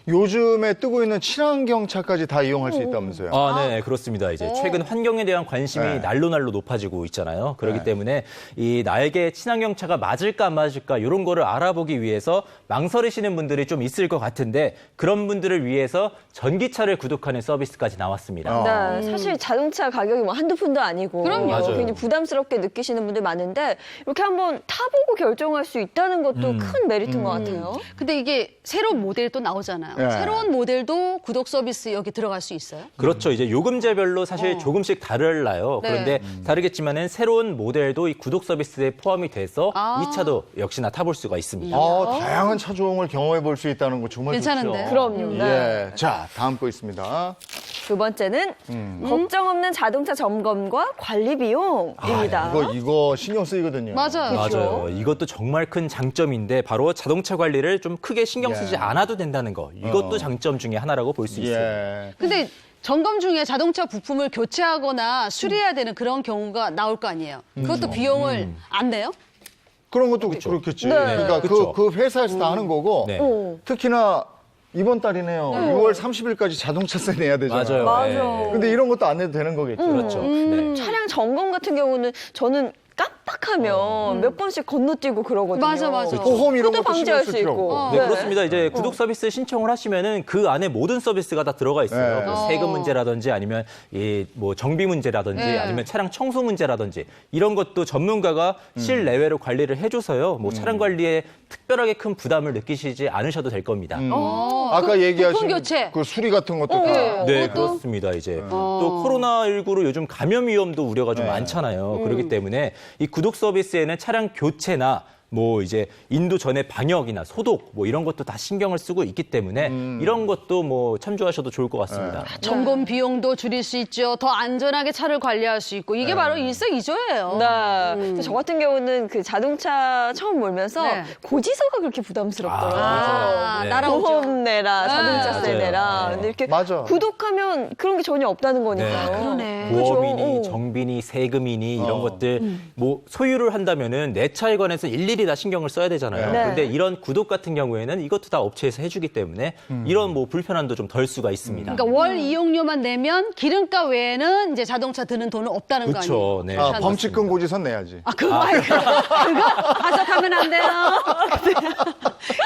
요즘에 뜨고 있는 친환경차까지 다 이용할 수 있다면서요?
네, 그렇습니다. 이제 최근 환경에 대한 관심이
네.
날로 높아지고 있잖아요. 그렇기
네.
때문에 이 나에게 친환경차가 맞을까 안 맞을까 이런 거를 알아보기 위해서 망설이시는 분들이 좀 있을 것 같은데 그런 분들을 위해서 전기차를 구독하는 서비스까지 나왔습니다.
네, 사실 자동차 가격이 뭐 한두 푼도 아니고
그럼요.
맞아요.
굉장히 부담스럽게 느끼시는 분들 많은데 이렇게 한번 타보고 결정할 수 있다는 것도 큰 메리트인 것 같아요.
근데 이게 새로운 모델이 또 나오잖아요.
네.
새로운 모델도 구독 서비스 여기 들어갈 수 있어요?
그렇죠. 이제 요금제별로 사실 조금씩 다르나요.
네.
그런데 다르겠지만은 새로운 모델도 이 구독 서비스에 포함이 돼서 이 차도 역시나 타볼 수가 있습니다.
다양한 차종을 경험해 볼 수 있다는 거 정말
괜찮은데?
좋죠.
그럼요. 네.
예. 자, 다음 거 있습니다.
두 번째는 걱정 없는 자동차 점검과 관리 비용입니다.
이거 신경 쓰이거든요.
맞아요.
맞아요. 이것도 정말 큰 장점인데 바로 자동차 관리를 좀 크게 신경 쓰지 않아도 된다는 거. 이것도 장점 중에 하나라고 볼 수 있어요.
예.
근데 점검 중에 자동차 부품을 교체하거나 수리해야 되는 그런 경우가 나올 거 아니에요. 그것도 비용을 안 내요?
그런 것도 그렇겠지.
네.
그러니까
그렇죠.
그 회사에서 다 하는 거고
네.
특히나 이번 달이네요. 6월 30일까지 자동차세 내야 되잖아요.
맞아요.
맞아.
근데 이런 것도 안 내도 되는 거겠죠.
그렇죠. 네.
차량 점검 같은 경우는 저는 깜빡하면 몇 번씩 건너뛰고 그러거든요.
맞아.
보험 이런
그것도
것도
방지할
신경 쓸
수
필요
있고.
없고.
네, 그렇습니다. 이제 구독 서비스 신청을 하시면은 그 안에 모든 서비스가 다 들어가 있어요.
네.
뭐 세금 문제라든지 아니면 이 뭐 정비 문제라든지
네.
아니면 차량 청소 문제라든지 이런 것도 전문가가 실내외로 관리를 해줘서요. 뭐 차량 관리에 특별하게 큰 부담을 느끼시지 않으셔도 될 겁니다.
아까 얘기하신
부품 교체.
그 수리 같은 것도 다.
네,
그것도?
그렇습니다. 이제 또 코로나19로 요즘 감염 위험도 우려가 좀 많잖아요. 그렇기 때문에 이 구독 서비스에는 차량 교체나 뭐 이제 인도 전에 방역이나 소독 뭐 이런 것도 다 신경을 쓰고 있기 때문에 이런 것도 뭐 참조하셔도 좋을 것 같습니다.
점검 비용도 줄일 수 있죠. 더 안전하게 차를 관리할 수 있고 이게 바로 일석이조예요.
네. 저 같은 경우는 그 자동차 처음 몰면서
네.
고지서가 그렇게 부담스럽더라고요.
아,
네.
날아오죠.
보험 내라, 자동차세
맞아요.
내라.
네.
근데 이렇게
맞아.
구독하면 그런 게 전혀 없다는 거니까요.
네.
그러네.
보험이니
그죠?
정비니 세금이니 이런 것들 뭐 소유를 한다면은 내 차에 관해서 일일이 다 신경을 써야 되잖아요.
네.
그런데 이런 구독 같은 경우에는 이것도 다 업체에서 해주기 때문에 이런 뭐 불편함도 좀 덜 수가 있습니다.
그러니까 월 이용료만 내면 기름값 외에는 이제 자동차 드는 돈은 없다는 거 아니에요?
그렇죠. 네.
범칙금 고지서 내야지.
그거 가져가면 안 돼요.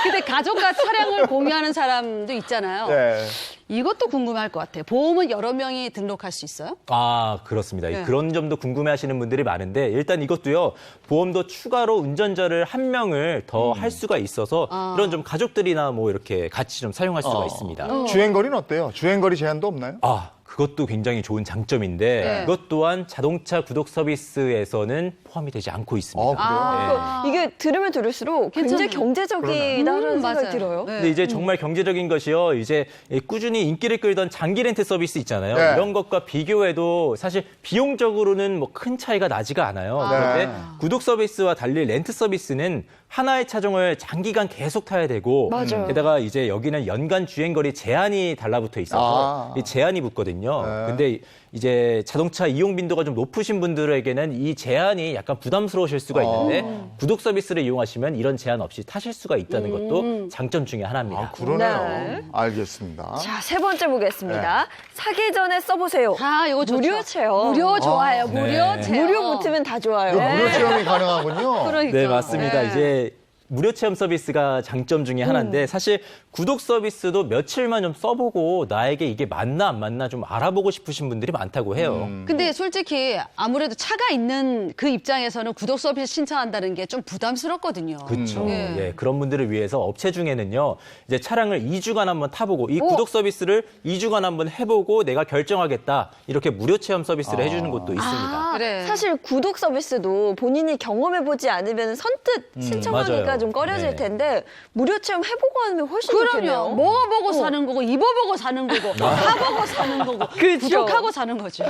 근데 가족과 차량을 공유하는 사람도 있잖아요.
네.
이것도 궁금할 것 같아요. 보험은 여러 명이 등록할 수 있어요?
아, 그렇습니다.
네.
그런 점도 궁금해하시는 분들이 많은데 일단 이것도요. 보험도 추가로 운전자를 한 명을 더 할 수가 있어서 이런 좀 가족들이나 뭐 이렇게 같이 좀 사용할 수가 있습니다.
주행거리는 어때요? 주행거리 제한도 없나요?
그것도 굉장히 좋은 장점인데
네.
그것 또한 자동차 구독 서비스에서는 포함이 되지 않고 있습니다. 네.
이게 들으면 들을수록 굉장히
괜찮아요.
경제적이다라는 생각이
맞아요.
들어요.
네.
근데 이제 정말 경제적인 것이요. 이제 꾸준히 인기를 끌던 장기 렌트 서비스 있잖아요.
네.
이런 것과 비교해도 사실 비용적으로는 뭐 큰 차이가 나지가 않아요. 그런데 구독 서비스와 달리 렌트 서비스는 하나의 차종을 장기간 계속 타야 되고
맞아요.
게다가 이제 여기는 연간 주행거리 제한이 달라붙어 있어서 이 제한이 붙거든요. 근데 이제 자동차 이용 빈도가 좀 높으신 분들에게는 이 제한이 약간 부담스러우실 수가 있는데 구독 서비스를 이용하시면 이런 제한 없이 타실 수가 있다는 것도 장점 중에 하나입니다.
그러네요.
네.
알겠습니다.
자, 세 번째 보겠습니다. 사기 전에 써보세요.
이거 좋죠.
무료 체험.
무료 좋아요. 무료 체험.
무료 붙으면 다 좋아요.
이거 무료 체험이 가능하군요.
그러니까.
네, 맞습니다.
네.
이제 무료 체험 서비스가 장점 중에 하나인데 사실 구독 서비스도 며칠만 좀 써보고 나에게 이게 맞나 안 맞나 좀 알아보고 싶으신 분들이 많다고 해요.
근데 솔직히 아무래도 차가 있는 그 입장에서는 구독 서비스 신청한다는 게 좀 부담스럽거든요.
그렇죠.
예.
예, 그런 분들을 위해서 업체 중에는요, 이제 차량을 2주간 한번 타보고 이 구독 서비스를 2주간 한번 해보고 내가 결정하겠다 이렇게 무료 체험 서비스를 해주는 곳도 있습니다.
그래.
사실 구독 서비스도 본인이 경험해보지 않으면 선뜻 신청하기가
맞아요.
먹기가 좀 꺼려질
네.
텐데 무료 체험 해보고 하면 훨씬 좋겠네요.
그럼요. 먹어보고 사는 거고, 입어보고 사는 거고, 사보고 사는 거고, 구독하고 사는 거죠.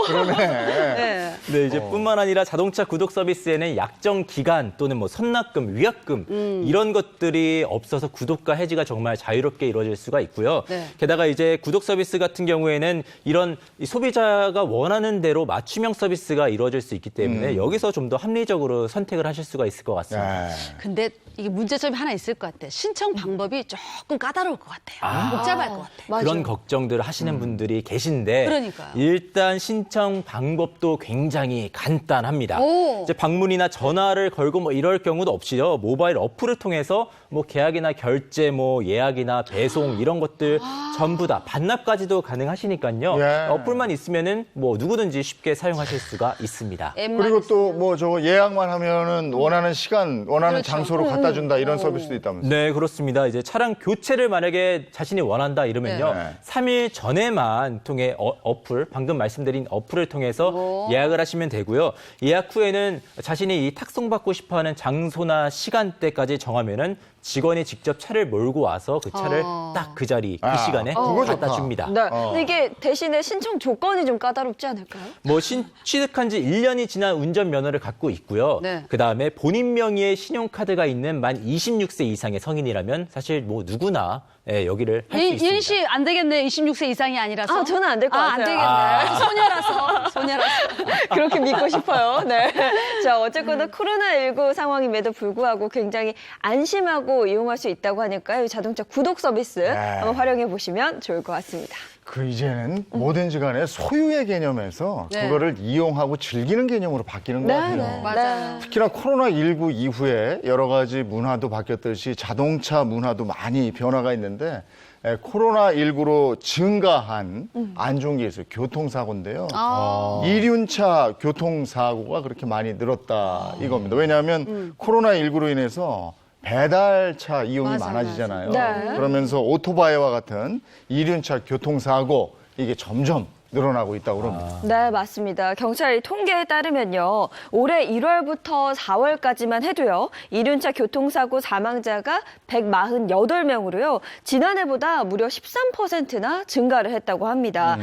그러네.
네.
네, 이제 뿐만 아니라 자동차 구독 서비스에는 약정 기간 또는 뭐 선납금, 위약금 이런 것들이 없어서 구독과 해지가 정말 자유롭게 이루어질 수가 있고요.
네.
게다가 이제 구독 서비스 같은 경우에는 이런 이 소비자가 원하는 대로 맞춤형 서비스가 이루어질 수 있기 때문에 여기서 좀 더 합리적으로 선택을 하실 수가 있을 것 같습니다.
네.
근데 이게 문제점이 하나 있을 것 같아. 신청 방법이 조금 까다로울 것 같아요. 복잡할 것 같아.
그런 걱정들을 하시는 분들이 계신데
그러니까요.
일단 신청 방법도 굉장히 간단합니다.
오.
이제 방문이나 전화를 걸고 뭐 이럴 경우도 없이요. 모바일 어플을 통해서 뭐 계약이나 결제, 뭐 예약이나 배송 이런 것들 전부 다 반납까지도 가능하시니까요.
예.
어플만 있으면은 뭐 누구든지 쉽게 사용하실 수가 있습니다.
앱만
그리고
있으면.
또 뭐 저거 예약만 하면은 원하는 시간, 원하는
그렇죠.
장소로 갖다 준다 이런 서비스도 있다면서요.
네, 그렇습니다. 이제 차량 교체를 만약에 자신이 원한다 이러면요.
네.
3일 전에만 통해 어플, 방금 말씀드린 어플을 통해서 예약을 하시면 되고요. 예약 후에는 자신이 이 탁송받고 싶어하는 장소나 시간대까지 정하면은 직원이 직접 차를 몰고 와서 그 차를 딱 그 자리, 그 시간에
그거
갖다
좋다.
줍니다.
네. 근데 이게 대신에 신청 조건이 좀 까다롭지 않을까요?
뭐 취득한 지 1년이 지난 운전면허를 갖고 있고요.
네.
그다음에 본인 명의의 신용카드가 있는 만 26세 이상의 성인이라면 사실 뭐 누구나 여기를 할 수 있습니다.
이은 씨 안 되겠네. 26세 이상이 아니라서.
저는 안 될 것
안
같아요.
되겠네. 소녀라서.
그렇게 믿고 싶어요. 네. 자, 어쨌거나 코로나19 상황임에도 불구하고 굉장히 안심하고 이용할 수 있다고 하니까요. 이 자동차 구독 서비스 한번 활용해 보시면 좋을 것 같습니다.
그 이제는 뭐든지 간에 소유의 개념에서
네.
그거를 이용하고 즐기는 개념으로 바뀌는 것 같아요.
맞아요.
특히나 코로나19 이후에 여러 가지 문화도 바뀌었듯이 자동차 문화도 많이 변화가 있는데 코로나19로 증가한 안 좋은 게 있어요. 교통사고인데요. 이륜차 교통사고가 그렇게 많이 늘었다 이겁니다. 왜냐하면 코로나19로 인해서 배달차 이용이
맞아,
많아지잖아요.
맞아. 네.
그러면서 오토바이와 같은 이륜차 교통사고 이게 점점 늘어나고 있다고 그럽니다.
네, 맞습니다. 경찰 통계에 따르면요. 올해 1월부터 4월까지만 해도요. 이륜차 교통사고 사망자가 148명으로요. 지난해보다 무려 13%나 증가를 했다고 합니다.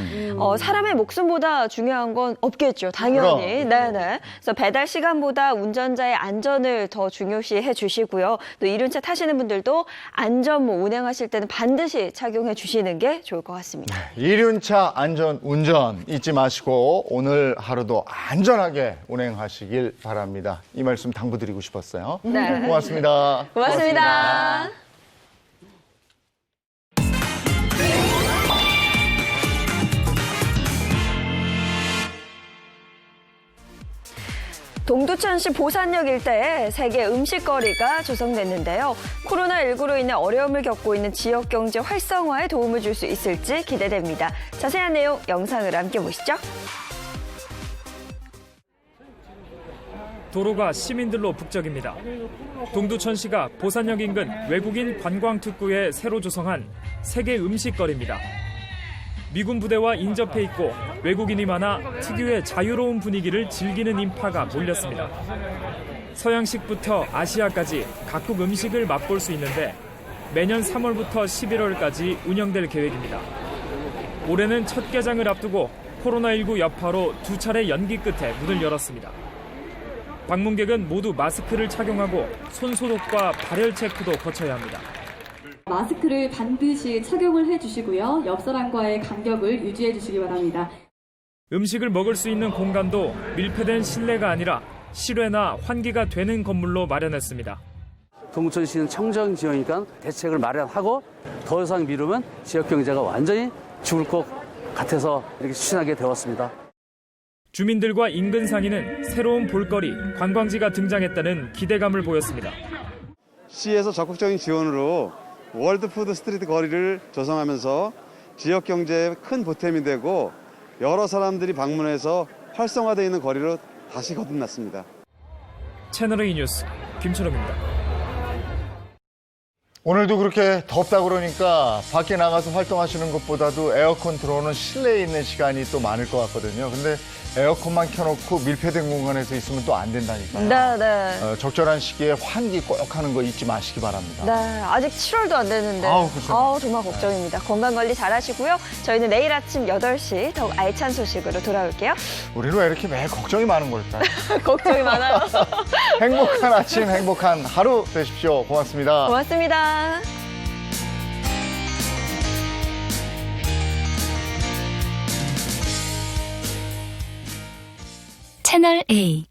사람의 목숨보다 중요한 건 없겠죠. 당연히. 네네. 그래서 배달 시간보다 운전자의 안전을 더 중요시해 주시고요. 또 이륜차 타시는 분들도 안전모 운행하실 때는 반드시 착용해 주시는 게 좋을 것 같습니다.
이륜차 안전 운전 잊지 마시고 오늘 하루도 안전하게 운행하시길 바랍니다. 이 말씀 당부드리고 싶었어요.
네.
고맙습니다.
고맙습니다. 동두천시 보산역 일대에 세계 음식거리가 조성됐는데요. 코로나19로 인해 어려움을 겪고 있는 지역 경제 활성화에 도움을 줄 수 있을지 기대됩니다. 자세한 내용 영상으로 함께 보시죠.
도로가 시민들로 북적입니다. 동두천시가 보산역 인근 외국인 관광 특구에 새로 조성한 세계 음식거리입니다. 미군 부대와 인접해 있고 외국인이 많아 특유의 자유로운 분위기를 즐기는 인파가 몰렸습니다. 서양식부터 아시아까지 각국 음식을 맛볼 수 있는데 매년 3월부터 11월까지 운영될 계획입니다. 올해는 첫 개장을 앞두고 코로나19 여파로 2차례 연기 끝에 문을 열었습니다. 방문객은 모두 마스크를 착용하고 손소독과 발열 체크도 거쳐야 합니다.
마스크를 반드시 착용을 해주시고요. 옆 사람과의 간격을 유지해 주시기 바랍니다.
음식을 먹을 수 있는 공간도 밀폐된 실내가 아니라 실외나 환기가 되는 건물로 마련했습니다.
동두천시는 청정 지역이니까 대책을 마련하고 더 이상 미루면 지역 경제가 완전히 죽을 것 같아서 이렇게 추진하게 되었습니다.
주민들과 인근 상인은 새로운 볼거리, 관광지가 등장했다는 기대감을 보였습니다.
시에서 적극적인 지원으로 월드푸드 스트리트 거리를 조성하면서 지역 경제에 큰 보탬이 되고 여러 사람들이 방문해서 활성화되어 있는 거리로 다시 거듭났습니다.
채널A 뉴스 김철웅입니다.
오늘도 그렇게 덥다 그러니까 밖에 나가서 활동하시는 것보다도 에어컨 들어오는 실내에 있는 시간이 또 많을 것 같거든요. 근데 에어컨만 켜놓고 밀폐된 공간에서 있으면 또 안 된다니까요.
네.
적절한 시기에 환기 꼭 하는 거 잊지 마시기 바랍니다.
네, 아직 7월도 안 됐는데.
그렇죠.
정말 걱정입니다. 건강관리 잘 하시고요. 저희는 내일 아침 8시 더욱 알찬 소식으로 돌아올게요.
우리는 왜 이렇게 매일 걱정이 많은 걸까요?
걱정이 많아요.
행복한 아침, 행복한 하루 되십시오. 고맙습니다.
고맙습니다.
채널 A